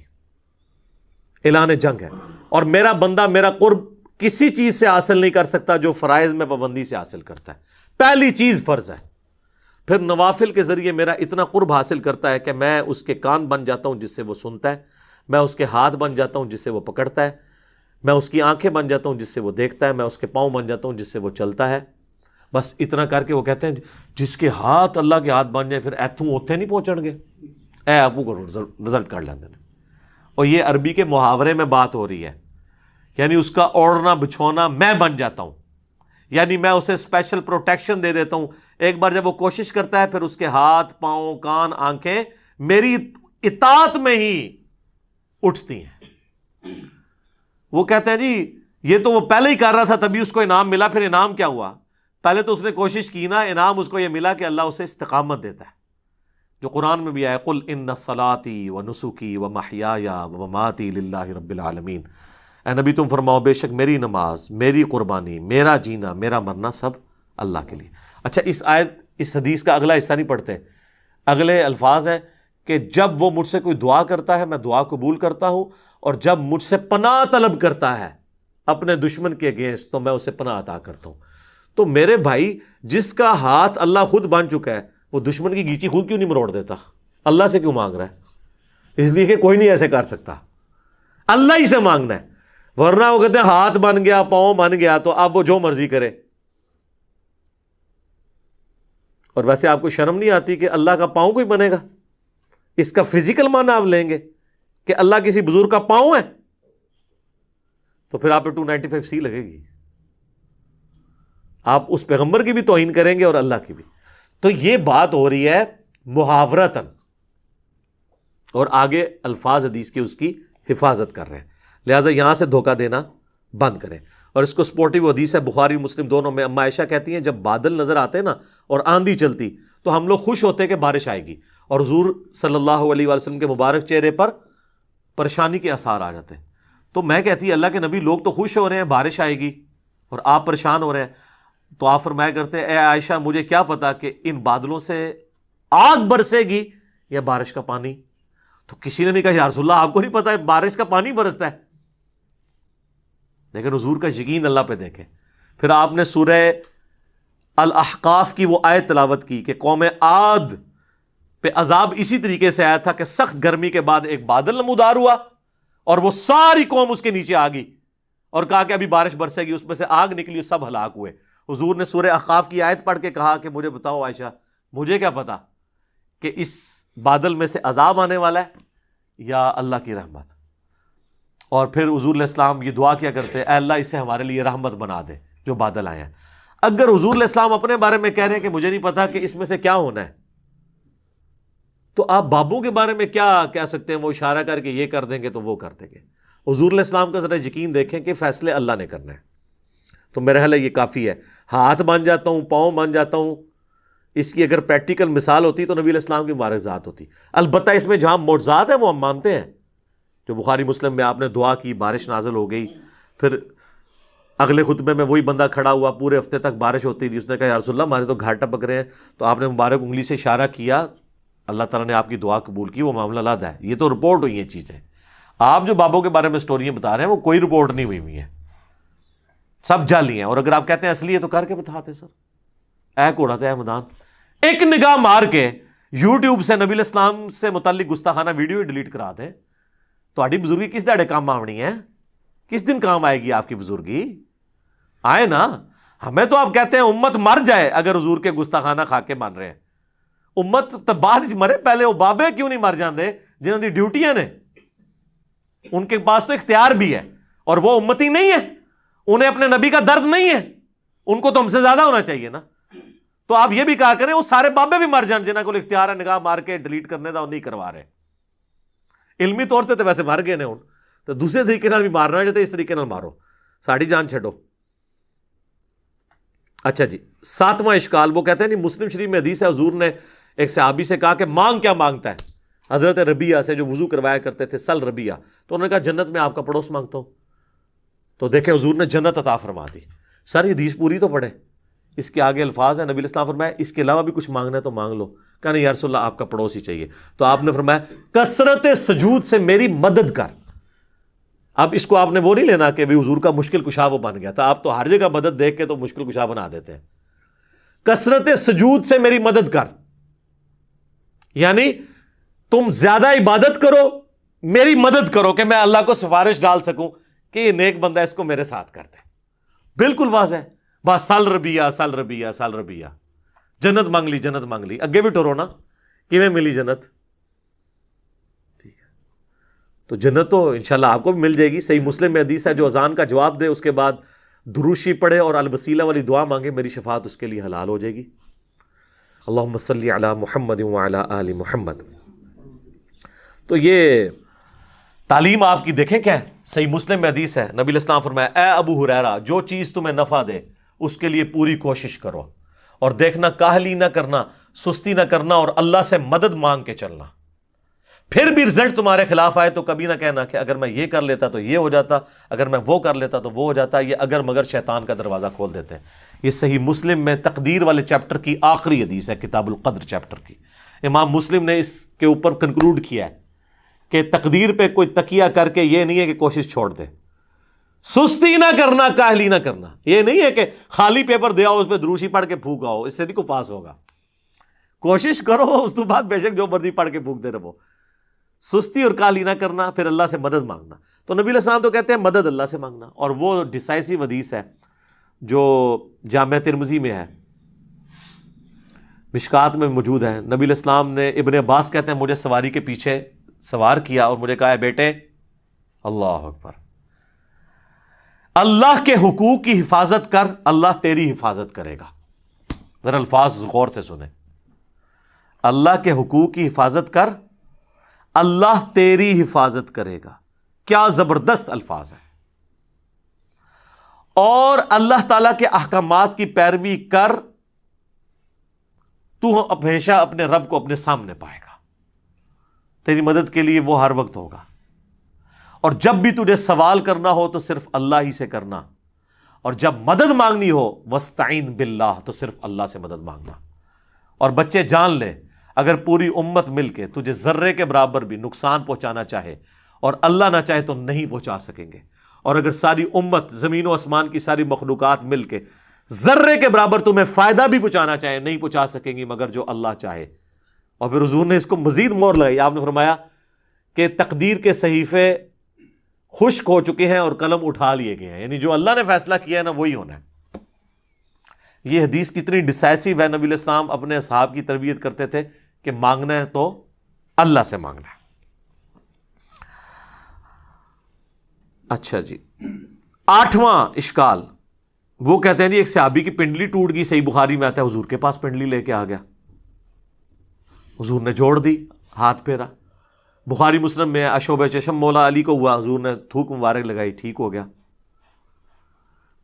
D: اعلان جنگ ہے۔ اور میرا بندہ میرا قرب کسی چیز سے حاصل نہیں کر سکتا جو فرائض میں پابندی سے حاصل کرتا ہے، پہلی چیز فرض ہے، پھر نوافل کے ذریعے میرا اتنا قرب حاصل کرتا ہے کہ میں اس کے کان بن جاتا ہوں جس سے وہ سنتا ہے، میں اس کے ہاتھ بن جاتا ہوں جس سے وہ پکڑتا ہے، میں اس کی آنکھیں بن جاتا ہوں جس سے وہ دیکھتا ہے، میں اس کے پاؤں بن جاتا ہوں جس سے وہ چلتا ہے۔ بس اتنا کر کے وہ کہتے ہیں جس کے ہاتھ اللہ کے ہاتھ بن جائے پھر ایتھوں اوتھے نہیں پہنچن گے، اے آپ کو رزلٹ کر لیندے نے۔ اور یہ عربی کے محاورے میں بات ہو رہی ہے، یعنی اس کا اوڑھنا بچھونا میں بن جاتا ہوں، یعنی میں اسے اسپیشل پروٹیکشن دے دیتا ہوں۔ ایک بار جب وہ کوشش کرتا ہے پھر اس کے ہاتھ پاؤں کان آنکھیں میری اطاعت میں ہی اٹھتی ہیں۔ وہ کہتے ہیں جی یہ تو وہ پہلے ہی کر رہا تھا تبھی اس کو انعام ملا، پھر انعام کیا ہوا؟ پہلے تو اس نے کوشش کی نا، انعام اس کو یہ ملا کہ اللہ اسے استقامت دیتا ہے، جو قرآن میں بھی آیا قل ان صلاتی و نسکی و محیای و مماتی للہ رب العالمین، اے نبی تم فرماؤ بے شک میری نماز، میری قربانی، میرا جینا، میرا مرنا سب اللہ کے لیے۔ اچھا اس حدیث کا اگلا حصہ نہیں پڑھتے، اگلے الفاظ ہیں کہ جب وہ مجھ سے کوئی دعا کرتا ہے میں دعا قبول کرتا ہوں، اور جب مجھ سے پناہ طلب کرتا ہے اپنے دشمن کے اگینسٹ تو میں اسے پناہ عطا کرتا ہوں۔ تو میرے بھائی جس کا ہاتھ اللہ خود بن چکا ہے وہ دشمن کی گیچی خود کیوں نہیں مروڑ دیتا؟ اللہ سے کیوں مانگ رہا ہے؟ اس لیے کہ کوئی نہیں ایسے کر سکتا، اللہ ہی سے مانگنا ہے، ورنہ وہ کہتے ہیں ہاتھ بن گیا پاؤں بن گیا تو اب وہ جو مرضی کرے۔ اور ویسے آپ کو شرم نہیں آتی کہ اللہ کا پاؤں کوئی بنے گا؟ اس کا فزیکل معنی آپ لیں گے کہ اللہ کسی بزرگ کا پاؤں ہے تو پھر آپ پہ 295C لگے گی، آپ اس پیغمبر کی بھی توہین کریں گے اور اللہ کی بھی۔ تو یہ بات ہو رہی ہے محاورتاً، اور آگے الفاظ حدیث کی اس کی حفاظت کر رہے ہیں، لہٰذا یہاں سے دھوکہ دینا بند کریں۔ اور اس کو سپورٹیو حدیث ہے بخاری مسلم دونوں میں، اما عائشہ کہتی ہیں جب بادل نظر آتے نا اور آندھی چلتی تو ہم لوگ خوش ہوتے کہ بارش آئے گی، اور حضور صلی اللہ علیہ وسلم کے مبارک چہرے پر پریشانی کے آثار آ جاتے ہیں۔ تو میں کہتی اللہ کے نبی لوگ تو خوش ہو رہے ہیں بارش آئے گی اور آپ پریشان ہو رہے ہیں، تو آپ فرمایا کرتے اے عائشہ مجھے کیا پتا کہ ان بادلوں سے آگ برسے گی یا بارش کا پانی؟ تو کسی نے نہیں کہا یا رسول اللہ آپ کو نہیں پتا بارش کا پانی برستا ہے، لیکن حضور کا یقین اللہ پہ دیکھیں۔ پھر آپ نے سورہ الاحقاف کی وہ آیت تلاوت کی کہ قوم عاد پہ عذاب اسی طریقے سے آیا تھا کہ سخت گرمی کے بعد ایک بادل نمودار ہوا اور وہ ساری قوم اس کے نیچے آ گئی اور کہا کہ ابھی بارش برسے گی، اس میں سے آگ نکلی، سب ہلاک ہوئے۔ حضور نے سورہ احقاف کی آیت پڑھ کے کہا کہ مجھے بتاؤ عائشہ، مجھے کیا پتا کہ اس بادل میں سے عذاب آنے والا ہے یا اللہ کی رحمت۔ اور پھر حضور علیہ السلام یہ دعا کیا کرتے، اے اللہ اسے ہمارے لیے رحمت بنا دے جو بادل آئے ہیں۔ اگر حضور علیہ السلام اپنے بارے میں کہہ رہے ہیں کہ مجھے نہیں پتا کہ اس میں سے کیا ہونا ہے، تو آپ بابوں کے بارے میں کیا کہہ سکتے ہیں؟ وہ اشارہ کر کے یہ کر دیں گے تو وہ کر دیں گے۔ حضور علیہ السلام کا ذرا یقین دیکھیں کہ فیصلے اللہ نے کرنا ہے۔ تو میرا خیال ہے یہ کافی ہے۔ ہاتھ بن جاتا ہوں، پاؤں بن جاتا ہوں، اس کی اگر پریکٹیکل مثال ہوتی تو نبی علیہ السلام کی مبارک ذات ہوتی۔ البتہ اس میں جہاں معجزات ہیں وہ ہم مانتے ہیں، جو بخاری مسلم میں آپ نے دعا کی، بارش نازل ہو گئی، پھر اگلے خطبے میں وہی بندہ کھڑا ہوا، پورے ہفتے تک بارش ہوتی رہی، اس نے کہا یا رسول اللہ ہمارے تو گھاٹ ٹپک رہے ہیں، تو آپ نے مبارک انگلی سے اشارہ کیا، اللہ تعالیٰ نے آپ کی دعا قبول کی، وہ معاملہ الگ ہے۔ یہ تو رپورٹ ہوئی ہیں چیزیں، آپ جو بابوں کے بارے میں سٹوریاں بتا رہے ہیں وہ کوئی رپورٹ نہیں ہوئی ہیں، سب جعلی ہیں۔ اور اگر آپ کہتے ہیں اصلی ہے تو کر کے بتاتے سر، اے کوڑا تھا اے میدان۔ ایک نگاہ مار کے یوٹیوب سے نبی علیہ السلام سے متعلق گستاخانہ ویڈیو ڈیلیٹ کرا دیں، تو بزرگی کس دہڑے کام آونی ہے؟ کس دن کام آئے گی آپ کی بزرگی؟ آئے نا۔ ہمیں تو آپ کہتے ہیں امت مر جائے اگر حضور کے گستاخانہ کھا کے مان رہے ہیں۔ امت تو بعد مرے، پہلے وہ بابے کیوں نہیں مر جاندے جنہوں کی ڈیوٹیاں نے؟ ان کے پاس تو اختیار بھی ہے اور وہ امتی نہیں ہے، انہیں اپنے نبی کا درد نہیں ہے، ان کو تو ہم سے زیادہ ہونا چاہیے نا۔ تو آپ یہ بھی کہا کریں وہ سارے بابے بھی مر جان جنہوں کو اختیار ہے نگاہ مار کے ڈیلیٹ کرنے دا، وہ نہیں کروا رہے۔ علمی طور سے تو ویسے مر گئے نے ہوں، تو دوسرے طریقے نال بھی مارنا ہے، جاتے اس طریقے نال مارو، ساڑی جان چھڑو۔ اچھا جی، 7واں اشکال، وہ کہتے ہیں نہیں مسلم شریف میں حدیث ہے، حضور نے ایک صحابی سے کہا کہ مانگ کیا مانگتا ہے؟ حضرت ربیعہ سے جو وضو کروایا کرتے تھے، سل ربیعہ، تو انہوں نے کہا جنت میں آپ کا پڑوس مانگتا ہوں۔ تو دیکھیں حضور نے جنت عطا فرما دی۔ سر یہ حدیث پوری تو پڑھے، اس کے آگے الفاظ ہیں، نبی علیہ السلام فرمایا اس کے علاوہ بھی کچھ مانگنا ہے تو مانگ لو۔ کہا نہیں یا رسول اللہ آپ کا پڑوس ہی چاہیے۔ تو آپ نے فرمایا کثرت سجود سے میری مدد کر۔ اب اس کو آپ نے وہ نہیں لینا کہ حضور کا مشکل کشا وہ بن گیا تھا، آپ تو ہر جگہ مدد دیکھ کے تو مشکل کشا بنا دیتے ہیں۔ کثرت سجود سے میری مدد کر، یعنی تم زیادہ عبادت کرو، میری مدد کرو کہ میں اللہ کو سفارش ڈال سکوں کہ یہ نیک بندہ اس کو میرے ساتھ کر دے۔ بالکل واضح ہے، بس سل ربیہ سل ربیہ سل ربیہ، جنت مانگ لی جنت مانگ لی، اگے بھی ٹورو نا کیویں ملی جنت؟ ٹھیک ہے، تو جنت تو انشاءاللہ آپ کو بھی مل جائے گی۔ صحیح مسلم میں حدیث ہے جو اذان کا جواب دے اس کے بعد دروشی پڑھے اور الوسیلہ والی دعا مانگے، میری شفاعت اس کے لیے حلال ہو جائے گی۔ اللہم صلی علی محمد وعلی آل محمد۔ تو یہ تعلیم آپ کی دیکھیں کیا ہے، صحیح مسلم میں حدیث ہے، نبی علیہ السلام فرمایا اے ابو ہریرہ جو چیز تمہیں نفع دے اس کے لیے پوری کوشش کرو، اور دیکھنا کاہلی نہ کرنا، سستی نہ کرنا، اور اللہ سے مدد مانگ کے چلنا۔ پھر بھی رزلٹ تمہارے خلاف آئے تو کبھی نہ کہنا کہ اگر میں یہ کر لیتا تو یہ ہو جاتا، اگر میں وہ کر لیتا تو وہ ہو جاتا۔ یہ اگر مگر شیطان کا دروازہ کھول دیتے ہیں۔ یہ صحیح مسلم میں تقدیر والے چیپٹر کی آخری حدیث ہے، کتاب القدر چیپٹر کی۔ امام مسلم نے اس کے اوپر کنکلوڈ کیا ہے کہ تقدیر پہ کوئی تکیہ کر کے یہ نہیں ہے کہ کوشش چھوڑ دے، سستی نہ کرنا، کاہلی نہ کرنا۔ یہ نہیں ہے کہ خالی پیپر دیا اس پہ دروشی پڑھ کے پھونک آؤ، اس سے نہیں کو پاس ہوگا۔ کوشش کرو، اس تو بعد بے شک جو مرضی پڑھ کے پھونک دے رہو۔ سستی اور کاہلی نہ کرنا، پھر اللہ سے مدد مانگنا۔ تو نبی علیہ السلام تو کہتے ہیں مدد اللہ سے مانگنا، اور وہ ڈیسائسو حدیث ہے جو جامع ترمذی میں ہے، مشکات میں موجود ہے۔ نبی علیہ السلام نے، ابن عباس کہتے ہیں مجھے سواری کے پیچھے سوار کیا اور مجھے کہا ہے بیٹے اللہ اکبر، اللہ کے حقوق کی حفاظت کر، اللہ تیری حفاظت کرے گا۔ ذرا الفاظ غور سے سنیں، اللہ کے حقوق کی حفاظت کر، اللہ تیری حفاظت کرے گا۔ کیا زبردست الفاظ ہیں۔ اور اللہ تعالیٰ کے احکامات کی پیروی کر، تو ہمیشہ اپنے رب کو اپنے سامنے پائے گا، تیری مدد کے لیے وہ ہر وقت ہوگا۔ اور جب بھی تجھے سوال کرنا ہو تو صرف اللہ ہی سے کرنا، اور جب مدد مانگنی ہو وَاسْتَعِن بِاللَّهِ تو صرف اللہ سے مدد مانگنا۔ اور بچے جان لے، اگر پوری امت مل کے تجھے ذرے کے برابر بھی نقصان پہنچانا چاہے اور اللہ نہ چاہے تو نہیں پہنچا سکیں گے، اور اگر ساری امت، زمین و آسمان کی ساری مخلوقات مل کے ذرے کے برابر تمہیں فائدہ بھی پہنچانا چاہے نہیں پہنچا سکیں گی مگر جو اللہ چاہے۔ اور پھر حضور نے اس کو مزید مور لگائی، آپ نے فرمایا کہ تقدیر کے صحیفے خشک ہو چکے ہیں اور قلم اٹھا لیے گئے ہیں، یعنی جو اللہ نے فیصلہ کیا ہے نا وہی ہونا ہے۔ یہ حدیث کتنی ڈیسائسو ہے، نبی علیہ السلام اپنے اصحاب کی تربیت کرتے تھے کہ مانگنا ہے تو اللہ سے مانگنا ہے۔ اچھا جی، 8واں اشکال، وہ کہتے ہیں جی ایک صحابی کی پنڈلی ٹوٹ گئی، صحیح بخاری میں آتا ہے حضور کے پاس پنڈلی لے کے آ گیا، حضور نے جوڑ دی، ہاتھ پھیرا۔ بخاری مسلم میں اشوب چشم مولا علی کو ہوا، حضور نے تھوک مبارک لگائی، ٹھیک ہو گیا۔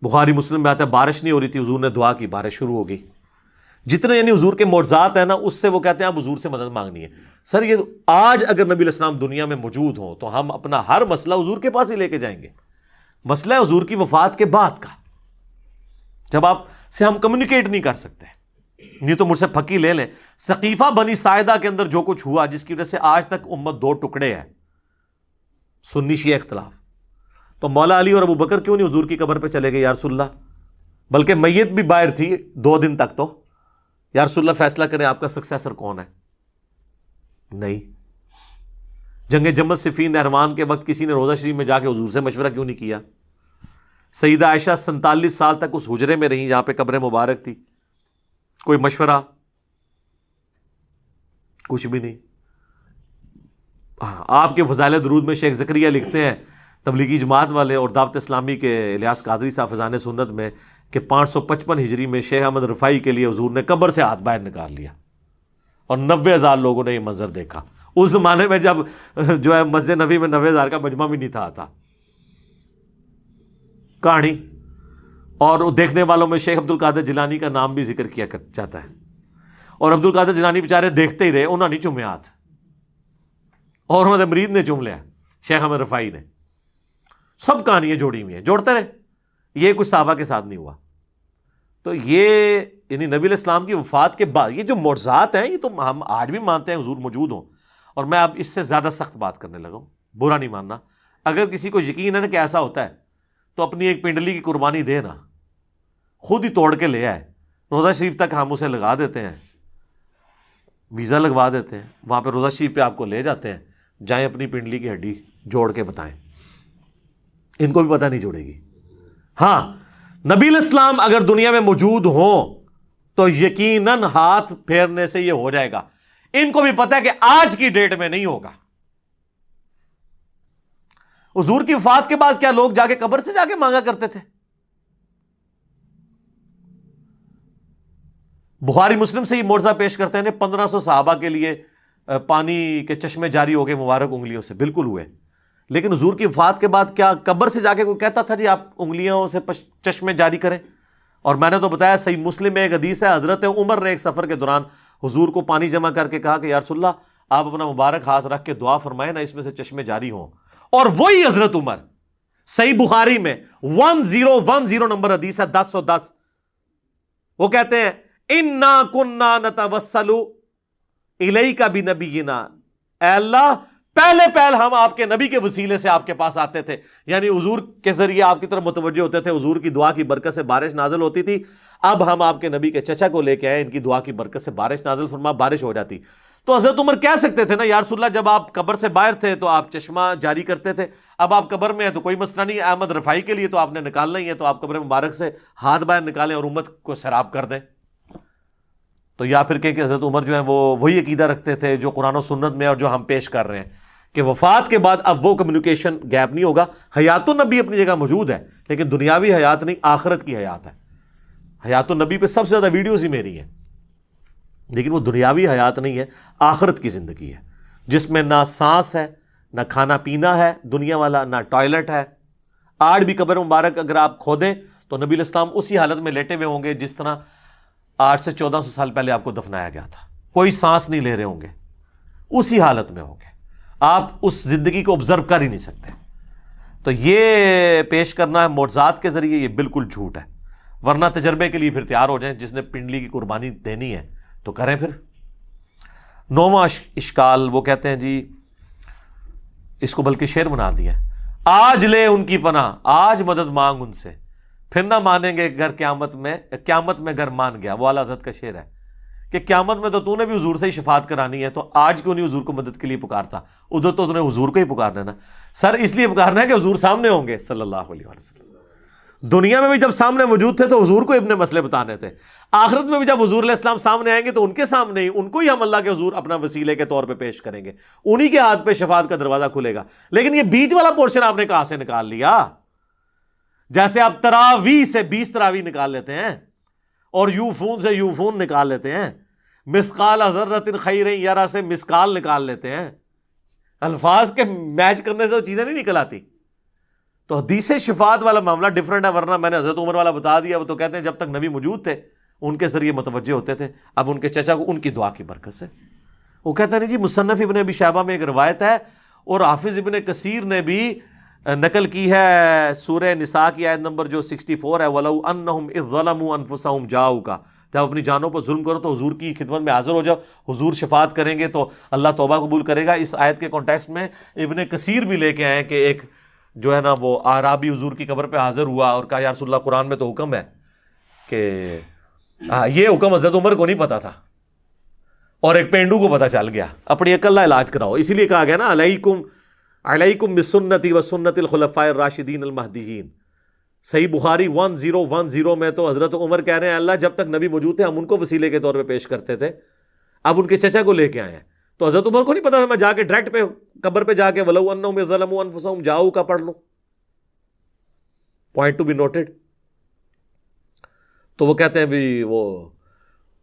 D: بخاری مسلم میں آتا ہے بارش نہیں ہو رہی تھی، حضور نے دعا کی، بارش شروع ہو گئی۔ جتنے یعنی حضور کے معجزات ہیں نا، اس سے وہ کہتے ہیں اب حضور سے مدد مانگنی ہے۔ سر یہ آج اگر نبی علیہ السلام دنیا میں موجود ہوں تو ہم اپنا ہر مسئلہ حضور کے پاس ہی لے کے جائیں گے۔ مسئلہ ہے حضور کی وفات کے بعد کا، جب آپ سے ہم کمیونیکیٹ نہیں کر سکتے، نہیں تو مجھ سے پھکی لے لیں۔ ثقیفہ بنی ساعدہ کے اندر جو کچھ ہوا، جس کی وجہ سے آج تک امت 2 ٹکڑے ہے، سنی شیعہ اختلاف، تو مولا علی اور ابو بکر کیوں نہیں حضور کی قبر پہ چلے گئے یا رسول اللہ؟ بلکہ میت بھی باہر تھی 2 دن تک، تو یا رسول اللہ فیصلہ کریں آپ کا سکسیسر کون ہے؟ نہیں۔ جنگ جمل صفین نہروان کے وقت کسی نے روضہ شریف میں جا کے حضور سے مشورہ کیوں نہیں کیا؟ سیدہ عائشہ 47 سال تک اس حجرے میں رہی جہاں پہ قبر مبارک تھی، کوئی مشورہ کچھ بھی نہیں۔ آپ کے فضائل درود میں شیخ زکریا لکھتے ہیں، تبلیغی جماعت والے اور دعوت اسلامی کے الیاس قادری صاحب فضائل سنت میں، کہ 555 ہجری میں شیخ احمد رفاعی کے لیے حضور نے قبر سے ہاتھ باہر نکال لیا، اور 90,000 لوگوں نے یہ منظر دیکھا۔ اس زمانے میں جب جو ہے مسجد نبوی میں 90,000 کا مجمع بھی نہیں تھا آتا، کہانی۔ اور دیکھنے والوں میں شیخ عبد القادر جیلانی کا نام بھی ذکر کیا جاتا ہے، اور عبد القادر جیلانی بیچارے دیکھتے ہی رہے، انہوں نے نہیں چومے ہاتھ، اور انہوں نے مرید نے چوم لیا، شیخ احمد رفاعی نے۔ سب کہانیاں جوڑی ہوئی ہیں، جوڑتے رہے، یہ کچھ صحابہ کے ساتھ نہیں ہوا۔ تو یہ یعنی نبی علیہ السلام کی وفات کے بعد یہ جو معجزات ہیں، یہ تو ہم آج بھی مانتے ہیں حضور موجود ہوں، اور میں اب اس سے زیادہ سخت بات کرنے لگا ہوں، برا نہیں ماننا۔ اگر کسی کو یقین ہے نا کہ ایسا ہوتا ہے تو اپنی ایک پنڈلی کی قربانی دے نا، خود ہی توڑ کے لے آئے، روضہ شریف تک ہم اسے لگا دیتے ہیں، ویزا لگوا دیتے ہیں، وہاں پہ روضہ شریف پہ آپ کو لے جاتے ہیں، جائیں اپنی پنڈلی کی ہڈی جوڑ کے بتائیں، ان کو بھی پتہ نہیں جوڑے گی۔ ہاں نبی علیہ السلام اگر دنیا میں موجود ہوں تو یقیناً ہاتھ پھیرنے سے یہ ہو جائے گا۔ ان کو بھی پتہ ہے کہ آج کی ڈیٹ میں نہیں ہوگا۔ حضور کی وفات کے بعد کیا لوگ جا کے قبر سے جا کے مانگا کرتے تھے؟ بخاری مسلم سے یہ معجزہ پیش کرتے ہیں 1500 صحابہ کے لیے پانی کے چشمے جاری ہو گئے مبارک انگلیوں سے، بالکل ہوئے۔ لیکن حضور کی وفات کے بعد کیا قبر سے جا کے کوئی کہتا تھا جی آپ انگلیوں سے چشمے جاری کریں؟ اور میں نے تو بتایا صحیح مسلم میں ایک حدیث ہے، حضرت عمر نے ایک سفر کے دوران حضور کو پانی جمع کر کے کہا کہ یا رسول اللہ آپ اپنا مبارک ہاتھ رکھ کے دعا فرمائیں نا، اس میں سے چشمے جاری ہوں۔ اور وہی حضرت عمر، صحیح بخاری میں 1010 نمبر حدیث ہے، 1010، وہ کہتے ہیں اِنَّا كُنَّا نَتَوَسَّلُ إِلَيْكَ بِنَبِيِّنَا، اے اللہ پہلے ہم آپ کے نبی کے وسیلے سے آپ کے پاس آتے تھے، یعنی حضور کے ذریعے آپ کی طرف متوجہ ہوتے تھے، حضور کی دعا کی برکت سے بارش نازل ہوتی تھی۔ اب ہم آپ کے نبی کے چچا کو لے کے آئے، ان کی دعا کی برکت سے بارش نازل فرما، بارش ہو جاتی۔ تو حضرت عمر کہہ سکتے تھے نا یا رسول اللہ جب آپ قبر سے باہر تھے تو آپ چشمہ جاری کرتے تھے، اب آپ قبر میں ہیں تو کوئی مسئلہ نہیں، احمد رفاعی کے لیے تو آپ نے نکالنا ہی ہے، تو آپ قبر مبارک سے ہاتھ باہر نکالیں اور امت کو سیراب کر دیں۔ تو یا پھر کہ حضرت عمر جو ہیں وہ وہی عقیدہ رکھتے تھے جو قرآن و سنت میں اور جو ہم پیش کر رہے ہیں، کہ وفات کے بعد اب وہ کمیونیکیشن گیپ نہیں ہوگا۔ حیات النبی اپنی جگہ موجود ہے، لیکن دنیاوی حیات نہیں، آخرت کی حیات ہے۔ حیات النبی پہ سب سے زیادہ ویڈیوز ہی میری ہیں، لیکن وہ دنیاوی حیات نہیں ہے، آخرت کی زندگی ہے، جس میں نہ سانس ہے، نہ کھانا پینا ہے دنیا والا، نہ ٹوائلٹ ہے۔ آج بھی قبر مبارک اگر آپ کھودیں تو نبی علیہ السلام اسی حالت میں لیٹے ہوئے ہوں گے جس طرح 800 سے 1400 سال پہلے آپ کو دفنایا گیا تھا، کوئی سانس نہیں لے رہے ہوں گے، اسی حالت میں ہوں گے، آپ اس زندگی کو آبزرو کر ہی نہیں سکتے۔ تو یہ پیش کرنا ہے معجزات کے ذریعے، یہ بالکل جھوٹ ہے، ورنہ تجربے کے لیے پھر تیار ہو جائیں، جس نے پنڈلی کی قربانی دینی ہے تو کریں پھر۔ 9واں اشکال، وہ کہتے ہیں جی اس کو بلکہ شعر بنا دیا، آج لے ان کی پناہ، آج مدد مانگ ان سے، پھر نہ مانیں گے گر قیامت میں گر مان گیا، وہ اعلیٰ حضرت کا شعر ہے کہ قیامت میں تو نے بھی حضور سے ہی شفاعت کرانی ہے، تو آج کیوں نہیں حضور کو مدد کے لیے پکارتا؟ ادھر تو نے حضور کو ہی پکارنا ہے نا سر، اس لیے پکارنا ہے کہ حضور سامنے ہوں گے صلی اللہ علیہ وسلم۔ دنیا میں بھی جب سامنے موجود تھے تو حضور کو اپنے مسئلے بتانے تھے، آخرت میں بھی جب حضور علیہ السلام سامنے آئیں گے تو ان کے سامنے ہی ان کو ہی ہم اللہ کے حضور اپنا وسیلے کے طور پہ پیش کریں گے، انہی کے ہاتھ پہ شفاعت کا دروازہ کھلے گا۔ لیکن یہ بیچ والا پورشن آپ نے کہاں سے نکال لیا؟ جیسے آپ تراویح سے 20 تراویح نکال لیتے ہیں اور یوفون سے یوفون نکال لیتے ہیں، مسقال ذرۃ خیر یرا سے مسقال نکال لیتے ہیں، الفاظ کے میچ کرنے سے وہ چیزیں نہیں نکل آتی۔ تو حدیث شفاعت والا معاملہ ڈیفرنٹ ہے، ورنہ میں نے حضرت عمر والا بتا دیا، وہ تو کہتے ہیں جب تک نبی موجود تھے ان کے ذریعے متوجہ ہوتے تھے، اب ان کے چچا کو ان کی دعا کی برکت سے۔ وہ کہتے ہیں جی مصنف ابن ابی شیبہ میں ایک روایت ہے، اور حافظ ابن کثیر نے بھی نقل کی ہے سورہ نساء کی آیت نمبر جو 64 ہے، وَلَوْ أَنَّهُمْ إِذْ ظَلَمُوا أَنفُسَهُمْ جَاءُوكَ، جب اپنی جانوں پر ظلم کرو تو حضور کی خدمت میں حاضر ہو جاؤ، حضور شفاعت کریں گے تو اللہ توبہ قبول کرے گا۔ اس آیت کے کانٹیکسٹ میں ابن کثیر بھی لے کے آئے کہ ایک جو ہے نا وہ اعرابی حضور کی قبر پہ حاضر ہوا اور کہا یا رسول اللہ قرآن میں تو حکم ہے کہ یہ حکم حضرت عمر کو نہیں پتا تھا اور ایک پینڈو کو پتا چل گیا، اپنی عقل کا علاج کراؤ۔ اسی لیے کہا گیا نا علیکم بسنتی و سنت الخلفاء الراشدین المہدیین، صحیح بخاری 1010 میں تو حضرت عمر کہہ رہے ہیں اللہ جب تک نبی موجود تھے ہم ان کو وسیلے کے طور پہ پیش کرتے تھے، اب ان کے چچا کو لے کے آئے ہیں۔ تو حضرت عمر کو نہیں پتا تھا میں جا کے ڈائریکٹ پہ قبر پہ جا کے وَلَوْ أَنَّهُمْ ظَلَمُوا أَنفُسَهُمْ جاؤ کا پڑھ لوں، پوائنٹ ٹو بی نوٹڈ۔ تو وہ کہتے ہیں بھی وہ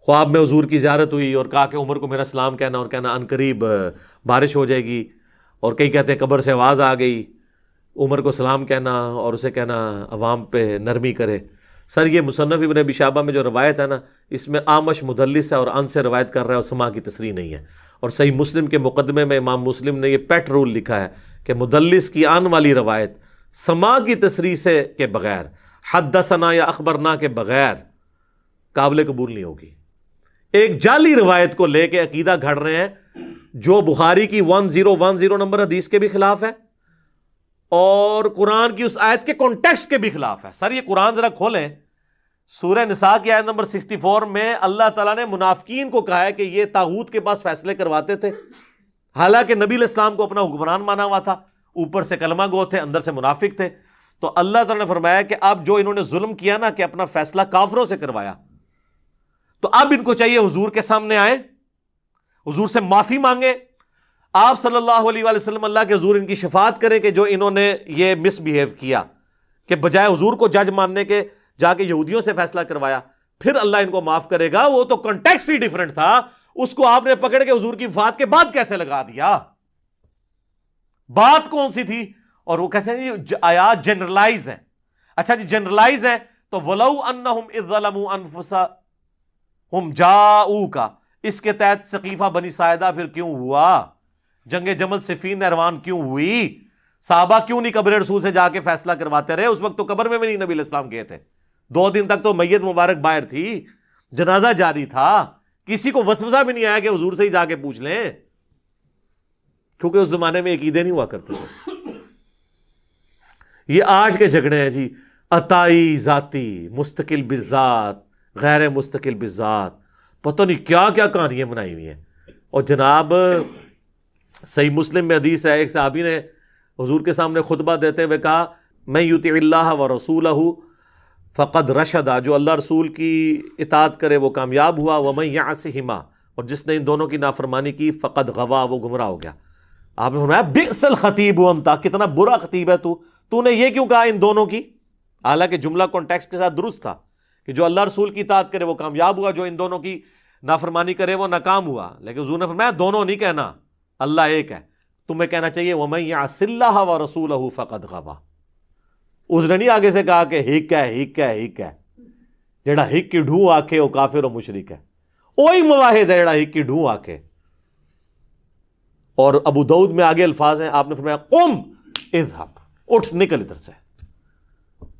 D: خواب میں حضور کی زیارت ہوئی اور کہا کہ عمر کو میرا سلام کہنا اور کہنا ان قریب بارش ہو جائے گی، اور کئی کہتے ہیں قبر سے آواز آ گئی، عمر کو سلام کہنا اور اسے کہنا عوام پہ نرمی کرے۔ سر یہ مصنف ابن ابی شیبہ میں جو روایت ہے نا اس میں آمش مدلس ہے اور ان سے روایت کر رہا ہے اور سما کی تصریح نہیں ہے، اور صحیح مسلم کے مقدمے میں امام مسلم نے یہ پیٹ رول لکھا ہے کہ مدلس کی آن والی روایت سما کی تصریح سے کے بغیر، حدثنا یا اخبرنا کے بغیر قابل قبول نہیں ہوگی۔ ایک جعلی روایت کو لے کے عقیدہ گھڑ رہے ہیں جو بخاری کی 1010 نمبر حدیث کے بھی خلاف ہے اور قرآن کی اس آیت کے کانٹیکسٹ کے بھی خلاف ہے۔ سر یہ قرآن ذرا کھولیں، سورہ نساء کی آیت نمبر 64 میں اللہ تعالیٰ نے منافقین کو کہا ہے کہ یہ طاغوت کے پاس فیصلے کرواتے تھے، حالانکہ نبی علیہ السلام کو اپنا حکمران مانا ہوا تھا، اوپر سے کلمہ گو تھے اندر سے منافق تھے۔ تو اللہ تعالیٰ نے فرمایا کہ اب جو انہوں نے ظلم کیا نا کہ اپنا فیصلہ کافروں سے کروایا، تو اب ان کو چاہیے حضور کے سامنے آئے، حضور سے معافی مانگے، آپ صلی اللہ علیہ وآلہ وسلم اللہ کے حضور ان کی شفاعت کریں کہ جو انہوں نے یہ مس بیہیو کیا کہ بجائے حضور کو جج ماننے کے جا کے یہودیوں سے فیصلہ کروایا، پھر اللہ ان کو معاف کرے گا۔ وہ تو کنٹیکسٹ ہی ڈیفرنٹ تھا، اس کو آپ نے پکڑ کے حضور کی وفات کے بعد کیسے لگا دیا؟ بات کون سی تھی؟ اور وہ کہتے ہیں یہ آیات جنرلائز ہیں۔ اچھا جی جنرلائز ہیں تو وَلَوْ أَنَّهُمْ إِذْ ظَلَمُوا أَنفُسَهُمْ جَاءُوكَ، اس کے تحت سقیفہ بنی ساعدہ پھر کیوں ہوا؟ جنگ جمل صفین نہروان کیوں ہوئی؟ صحابہ کیوں نہیں قبر رسول سے جا کے فیصلہ کرواتے رہے؟ اس وقت تو قبر میں بھی نہیں نبی علیہ السلام گئے تھے، 2 دن تک تو میت مبارک باہر تھی، جنازہ جاری تھا، کسی کو وسوسہ بھی نہیں آیا کہ حضور سے ہی جا کے پوچھ لیں، کیونکہ اس زمانے میں عقیدے نہیں ہوا کرتے تھے۔ یہ آج کے جھگڑے ہیں جی، عطائی ذاتی، مستقل بالذات، غیر مستقل بالذات، پتہ نہیں کیا کیا کہانیاں بنائی ہوئی ہیں۔ اور جناب صحیح مسلم میں حدیث ہے، ایک صحابی نے حضور کے سامنے خطبہ دیتے ہوئے کہا میں یطیع اللہ و رسولہ فقد رشدا، جو اللہ رسول کی اطاعت کرے وہ کامیاب ہوا، ومن یعصہما، اور جس نے ان دونوں کی نافرمانی کی فقد غوا، وہ گمراہ ہو گیا۔ آپ نے فرمایا بئس الخطیب انت، کتنا برا خطیب ہے تو نے یہ کیوں کہا ان دونوں کی؟ حالانکہ جملہ کانٹیکسٹ کے ساتھ درست تھا کہ جو اللہ رسول کی اطاعت کرے وہ کامیاب ہوا، جو ان دونوں کی نافرمانی کرے وہ ناکام ہوا، لیکن حضور نے فرمایا دونوں نہیں کہنا، اللہ ایک ہے، تمہیں کہنا چاہیے وَمَن يَعْصِ اللَّهَ وَرَسُولَهُ فَقَدْ غَوَىٰ۔ اس نے نہیں آگے سے کہا کہ ہک ہے جڑا ہک کی ڈھوں آکھے وہ کافر و مشرک ہے، وہی مواحد ہے جڑا ہک کی ڈھوں آکھے۔ اور ابو داؤد میں آگے الفاظ ہیں، آپ نے فرمایا قم اذهب، اٹھ نکل ادھر سے،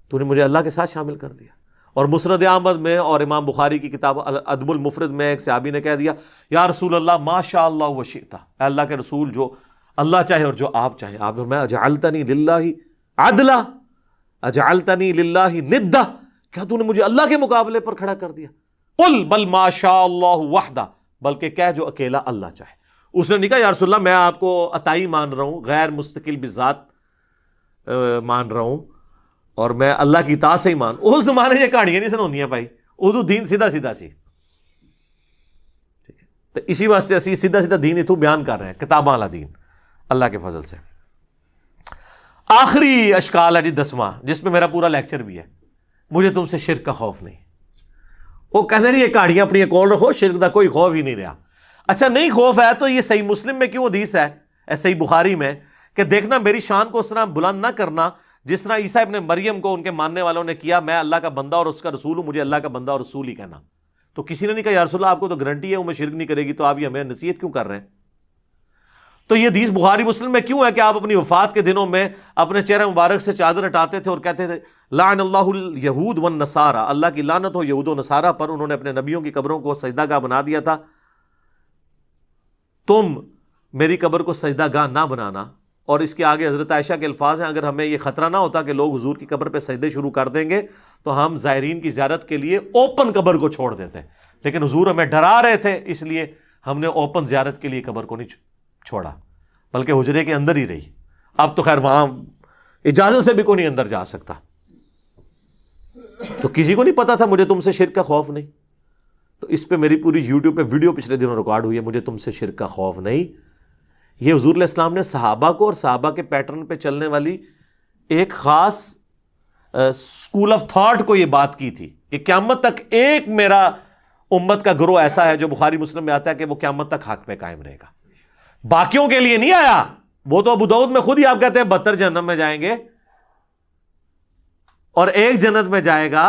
D: تو نے مجھے اللہ کے ساتھ شامل کر دیا۔ اور مسند احمد میں اور امام بخاری کی کتاب ادب المفرد میں ایک صحابی نے کہہ دیا یا رسول اللہ ما شاء اللہ وشئت، اے اللہ کے رسول جو اللہ چاہے اور جو آپ چاہیں۔ آپ نے اجعلتنی للہ عدلا، اجعلتنی للہ ندا، کیا تو نے مجھے اللہ کے مقابلے پر کھڑا کر دیا؟ قل بل ما شاء اللہ وحدہ، بلکہ کہہ جو اکیلا اللہ چاہے۔ اس نے نہیں کہا یا رسول اللہ میں آپ کو عطائی مان رہا ہوں، غیر مستقل بذات مان رہا ہوں، اور میں اللہ کی اطاعت سے ہی مان۔ اس زمانے یہ کہانیاں نہیں سناؤندیاں بھائی، اردو دین سیدھا سیدھا سی، ٹھیک ہے؟ تو اسی واسطے اسی سیدھا سیدھا دین اتو بیان کر رہے ہیں، کتاباں والا دین اللہ کے فضل سے۔ آخری اشکال ہے جی 10واں، جس میں میرا پورا لیکچر بھی ہے، مجھے تم سے شرک کا خوف نہیں۔ وہ کہتے ہیں یہ کہانیاں اپنی کول رکھو، شرک کا کوئی خوف ہی نہیں رہا۔ اچھا نہیں خوف ہے تو یہ صحیح مسلم میں کیوں حدیث ہے، صحیح بخاری میں، کہ دیکھنا میری شان کو اس طرح بلند نہ کرنا جس طرح عیسیٰ ابن مریم کو ان کے ماننے والوں نے کیا، میں اللہ کا بندہ اور اس کا رسول ہوں، مجھے اللہ کا بندہ اور رسول ہی کہنا۔ تو کسی نے نہیں کہا یا رسول اللہ آپ کو تو گارنٹی ہے وہ میں شرک نہیں کرے گی، تو آپ یہ ہمیں نصیحت کیوں کر رہے ہیں؟ تو یہ حدیث بخاری مسلم میں کیوں ہے کہ آپ اپنی وفات کے دنوں میں اپنے چہرے مبارک سے چادر ہٹاتے تھے اور کہتے تھے لعن اللہ الیہود والنصارى، اللہ کی لعنت ہو یہود و نصارہ پر، انہوں نے اپنے نبیوں کی قبروں کو سجدہ گاہ بنا دیا تھا، تم میری قبر کو سجدہ گاہ نہ بنانا۔ اور اس کے آگے حضرت عائشہ کے الفاظ ہیں، اگر ہمیں یہ خطرہ نہ ہوتا کہ لوگ حضور کی قبر پہ سجدے شروع کر دیں گے تو ہم زائرین کی زیارت کے لیے اوپن قبر کو چھوڑ دیتے، لیکن حضور ہمیں ڈرا رہے تھے، اس لیے ہم نے اوپن زیارت کے لیے قبر کو نہیں چھوڑا، بلکہ حجرے کے اندر ہی رہی۔ اب تو خیر وہاں اجازت سے بھی کوئی نہیں اندر جا سکتا، تو کسی کو نہیں پتا تھا مجھے تم سے شرک کا خوف نہیں۔ تو اس پہ میری پوری یوٹیوب پہ ویڈیو پچھلے دنوں ریکارڈ ہوئی ہے، مجھے تم سے شرک کا خوف نہیں۔ یہ حضور علیہ السلام نے صحابہ کو اور صحابہ کے پیٹرن پہ چلنے والی ایک خاص اسکول آف تھاٹ کو یہ بات کی تھی کہ قیامت تک ایک میرا امت کا گروہ ایسا ہے جو بخاری مسلم میں آتا ہے کہ وہ قیامت تک حق پہ قائم رہے گا، باقیوں کے لیے نہیں آیا۔ وہ تو ابو داؤد میں خود ہی آپ کہتے ہیں 72 جہنم میں جائیں گے اور ایک جنت میں جائے گا۔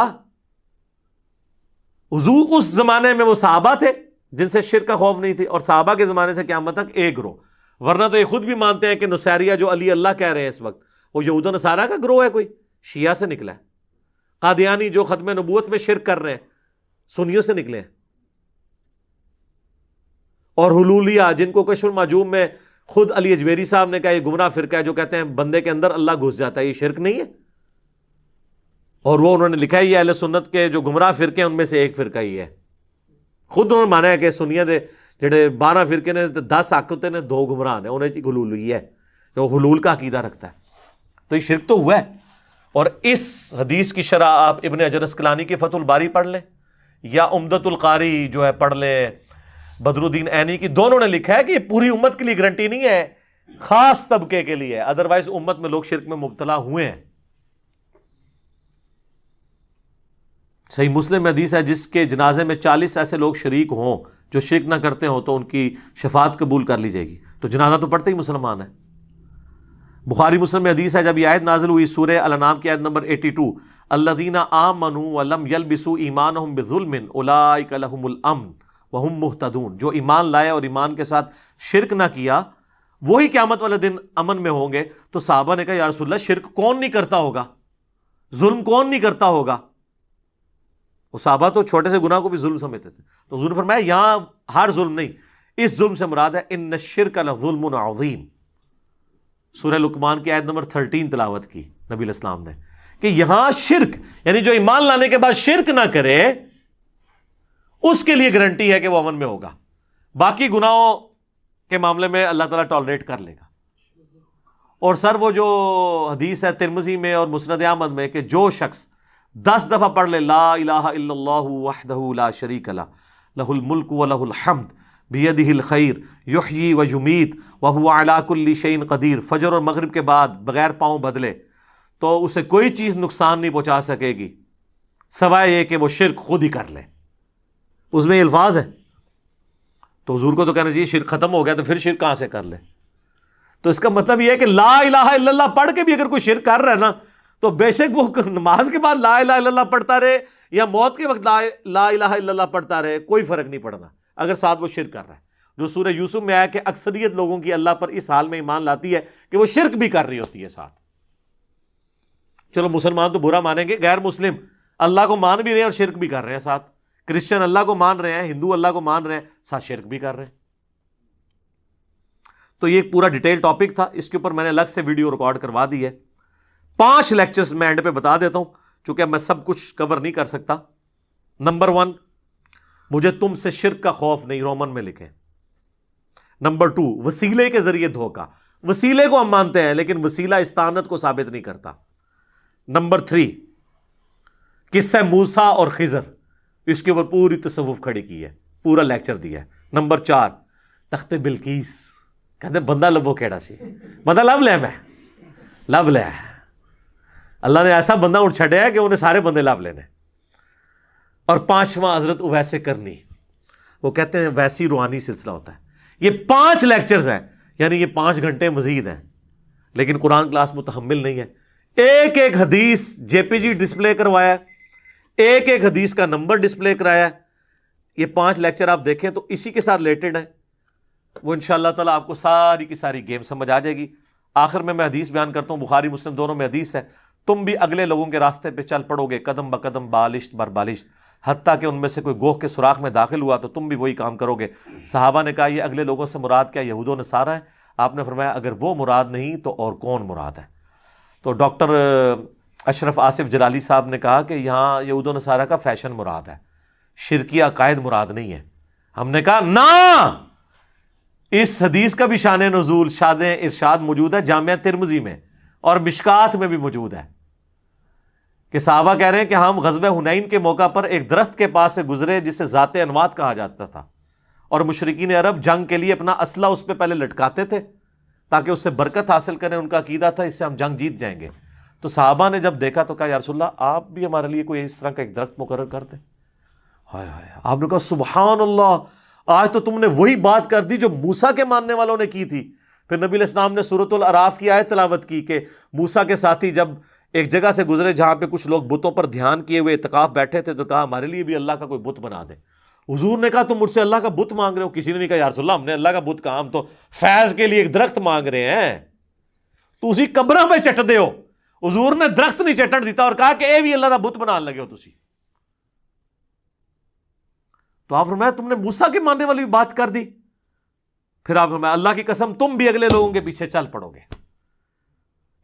D: حضور اس زمانے میں وہ صحابہ تھے جن سے شرک کا خوف نہیں تھی، اور صحابہ کے زمانے سے قیامت تک ایک گروہ، ورنہ تو یہ خود بھی مانتے ہیں کہ نصیریہ جو علی اللہ کہہ رہے ہیں اس وقت وہ یہود و نصارہ کا گروہ ہے، کوئی شیعہ سے نکلا ہے۔ قادیانی جو ختم نبوت میں شرک کر رہے ہیں سنیوں سے نکلے ہیں، اور حلولیہ جن کو کشف المعجوم میں خود علی اجویری صاحب نے کہا یہ گمراہ فرقہ ہے، جو کہتے ہیں بندے کے اندر اللہ گھس جاتا ہے، یہ شرک نہیں ہے؟ اور وہ انہوں نے لکھا ہے یہ اہل سنت کے جو گمراہ فرقے ہیں ان میں سے ایک فرقہ ہی ہے۔ خود انہوں نے مانا ہے کہ سنیہ دے جڑے 12 فرقے نے 10 حق ہوتے نے 2 گمراہ نے، انہیں حلول ہوئی ہے، جو حلول کا عقیدہ رکھتا ہے۔ تو یہ شرک تو ہوا ہے۔ اور اس حدیث کی شرح آپ ابن حجر اسقلانی کی فتح الباری پڑھ لیں یا عمدۃ القاری جو ہے پڑھ لیں بدر الدین عینی کی، دونوں نے لکھا ہے کہ یہ پوری امت کے لیے گارنٹی نہیں ہے، خاص طبقے کے لیے ہے، ادروائز امت میں لوگ شرک میں مبتلا ہوئے ہیں۔ صحیح مسلم میں حدیث ہے جس کے جنازے میں 40 ایسے لوگ شریک ہوں جو شرک نہ کرتے ہوں تو ان کی شفاعت قبول کر لی جائے گی، تو جنازہ تو پڑھتے ہی مسلمان ہے۔ بخاری مسلم میں حدیث ہے جب یہ آیت نازل ہوئی سورہ الانعام کی آیت نمبر 82، الذین آمنوا ولم یلبسوا ایمانہم بظلم اولئک لہم الامن وہم مہتدون، جو ایمان لائے اور ایمان کے ساتھ شرک نہ کیا وہی قیامت والے دن امن میں ہوں گے۔ تو صحابہ نے کہا یا رسول اللہ شرک کون نہیں کرتا ہوگا، ظلم کون نہیں کرتا ہوگا؟ وہ صحابہ تو چھوٹے سے گناہ کو بھی ظلم سمجھتے تھے، تو حضور نے فرمایا یہاں ہر ظلم نہیں، اس ظلم سے مراد ہے ان الشرک لظلم عظیم۔ سورہ لقمان کی آیت نمبر 13 تلاوت کی نبی علیہ السلام نے کہ یہاں شرک یعنی جو ایمان لانے کے بعد شرک نہ کرے اس کے لیے گارنٹی ہے کہ وہ امن میں ہوگا، باقی گناہوں کے معاملے میں اللہ تعالیٰ ٹالریٹ کر لے گا۔ اور سر وہ جو حدیث ہے ترمذی میں اور مسند احمد میں کہ جو شخص 10 دفعہ پڑھ لے لا الہ الا اللہ وحدہ لا شریک لہ لہ الملک ولہ الحمد بیدہ الخیر یحیی و یمیت وہو علی کل شیء قدیر، فجر اور مغرب کے بعد بغیر پاؤں بدلے تو اسے کوئی چیز نقصان نہیں پہنچا سکے گی سوائے یہ کہ وہ شرک خود ہی کر لے۔ اس میں یہ الفاظ ہے، تو حضور کو تو کہنا چاہیے شرک ختم ہو گیا، تو پھر شرک کہاں سے کر لے؟ تو اس کا مطلب یہ ہے کہ لا الہ الا اللہ پڑھ کے بھی اگر کوئی شرک کر رہا ہے نا تو بے شک وہ نماز کے بعد لا الہ الا اللہ پڑھتا رہے یا موت کے وقت لا الہ الا اللہ پڑھتا رہے، کوئی فرق نہیں پڑنا اگر ساتھ وہ شرک کر رہا ہے۔ جو سورہ یوسف میں آیا کہ اکثریت لوگوں کی اللہ پر اس حال میں ایمان لاتی ہے کہ وہ شرک بھی کر رہی ہوتی ہے ساتھ۔ چلو مسلمان تو برا مانیں گے، غیر مسلم اللہ کو مان بھی رہے ہیں اور شرک بھی کر رہے ہیں ساتھ، کرسچن اللہ کو مان رہے ہیں، ہندو اللہ کو مان رہے ہیں، ساتھ شرک بھی کر رہے ہیں۔ تو یہ ایک پورا ڈیٹیل ٹاپک تھا، اس کے اوپر میں نے الگ سے ویڈیو ریکارڈ کروا دی ہے، 5 لیکچرز میں اینڈ پہ بتا دیتا ہوں چونکہ اب میں سب کچھ کور نہیں کر سکتا۔ نمبر 1، مجھے تم سے شرک کا خوف نہیں، رومن میں لکھیں۔ نمبر 2، وسیلے کے ذریعے دھوکہ، وسیلے کو ہم مانتے ہیں لیکن وسیلہ استعانت کو ثابت نہیں کرتا۔ نمبر 3، قصہ موسیٰ اور خضر، اس کے اوپر پوری تصوف کھڑی کی ہے، پورا لیکچر دیا ہے۔ نمبر 4، تخت بلقیس، کہتے ہیں بندہ لبو کیڑا سی، بندہ لب لے، میں لب لے، اللہ نے ایسا بندہ اٹھ چھڑیا ہے کہ انہیں سارے بندے لب لینے۔ اور 5واں حضرت اویس کرنی، وہ کہتے ہیں ویسی روحانی سلسلہ ہوتا ہے۔ یہ 5 لیکچرز ہیں، یعنی یہ 5 گھنٹے مزید ہیں، لیکن قرآن کلاس متحمل نہیں ہے۔ ایک ایک حدیث جے پی جی ڈسپلے کروایا ہے، ایک ایک حدیث کا نمبر ڈسپلے کرایا ہے۔ یہ 5 لیکچر آپ دیکھیں تو اسی کے ساتھ ریلیٹڈ ہیں، وہ انشاءاللہ تعالیٰ آپ کو ساری کی ساری گیم سمجھ آ جائے گی۔ آخر میں حدیث بیان کرتا ہوں، بخاری مسلم دونوں میں حدیث ہے، تم بھی اگلے لوگوں کے راستے پہ چل پڑو گے قدم بقدم، بالشت بر بالشت، حتیٰ کہ ان میں سے کوئی گوہ کے سوراخ میں داخل ہوا تو تم بھی وہی کام کرو گے۔ صحابہ نے کہا یہ اگلے لوگوں سے مراد کیا یہود و نصارہ ہیں؟ آپ نے فرمایا اگر وہ مراد نہیں تو اور کون مراد ہے؟ تو ڈاکٹر اشرف آصف جلالی صاحب نے کہا کہ یہاں یہود و نصارہ کا فیشن مراد ہے، شرکی عقائد مراد نہیں ہے۔ ہم نے کہا نا، اس حدیث کا بھی شان نزول شاد ارشاد موجود ہے جامعہ ترمذی میں اور مشکات میں بھی موجود ہے، کہ صحابہ کہہ رہے ہیں کہ ہم غزوہ حنین کے موقع پر ایک درخت کے پاس سے گزرے جسے ذات انوات کہا جاتا تھا، اور مشرکین عرب جنگ کے لیے اپنا اسلحہ اس پہ پہلے لٹکاتے تھے تاکہ اس سے برکت حاصل کریں، ان کا عقیدہ تھا اس سے ہم جنگ جیت جائیں گے۔ تو صحابہ نے جب دیکھا تو کہا یا رسول اللہ آپ بھی ہمارے لیے کوئی اس طرح کا ایک درخت مقرر کر دیں۔ ہائے ہائے، آپ نے کہا سبحان اللہ، آج تو تم نے وہی بات کر دی جو موسیٰ کے ماننے والوں نے کی تھی۔ پھر نبی علیہ السلام نے سورۃ الاعراف کی آیت تلاوت کی کہ موسیٰ کے ساتھی جب ایک جگہ سے گزرے جہاں پہ کچھ لوگ بتوں پر دھیان کیے ہوئے اعتکاف بیٹھے تھے تو کہا ہمارے لیے بھی اللہ کا کوئی بت بنا دیں۔ حضور نے کہا تم مجھ سے اللہ کا بت مانگ رہے ہو؟ کسی نے نہیں کہا یا رسول اللہ ہم نے اللہ کا بت کہا، ہم تو فیض کے لیے ایک درخت مانگ رہے ہیں، تو اسی قبروں پہ چٹ دے ہو۔ حضور نے درخت نہیں چٹن دیتا اور کہا کہ اے بھی اللہ کا بت بنان لگے ہو تسی۔ تو آپ فرمایا تم نے موسیٰ کے ماننے والی بات کر دی۔ پھر آپ فرمایا اللہ کی قسم تم بھی اگلے لوگوں کے پیچھے چل پڑو گے،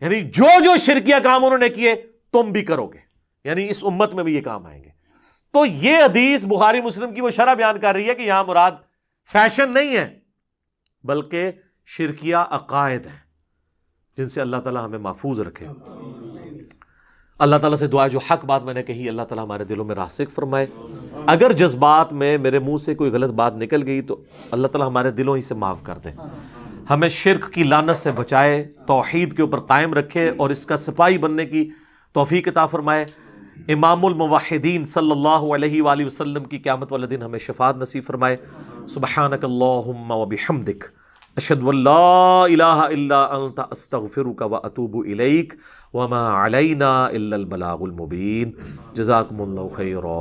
D: یعنی جو جو شرکیہ کام انہوں نے کیے تم بھی کرو گے، یعنی اس امت میں بھی یہ کام آئیں گے۔ تو یہ حدیث بخاری مسلم کی وہ شرح بیان کر رہی ہے کہ یہاں مراد فیشن نہیں ہے بلکہ شرکیہ عقائد ہیں جن سے اللہ تعالیٰ ہمیں محفوظ رکھے۔ اللہ تعالیٰ سے دعا ہے جو حق بات میں نے کہی اللہ تعالیٰ ہمارے دلوں میں راسخ فرمائے، اگر جذبات میں میرے منہ سے کوئی غلط بات نکل گئی تو اللہ تعالیٰ ہمارے دلوں ہی سے معاف کر دے، ہمیں شرک کی لعنت سے بچائے، توحید کے اوپر قائم رکھے اور اس کا سپاہی بننے کی توفیق عطا فرمائے۔ امام الموحدین صلی اللہ علیہ وآلہ وسلم کی قیامت والے دن ہمیں شفاعت نصیب فرمائے۔ سبحانک اللہم وبحمدک، اشہد ان لا الہ الا انت، استغفرک واتوب الیک، وما علینا الا البلاغ المبین۔ جزاکم اللہ خیرا۔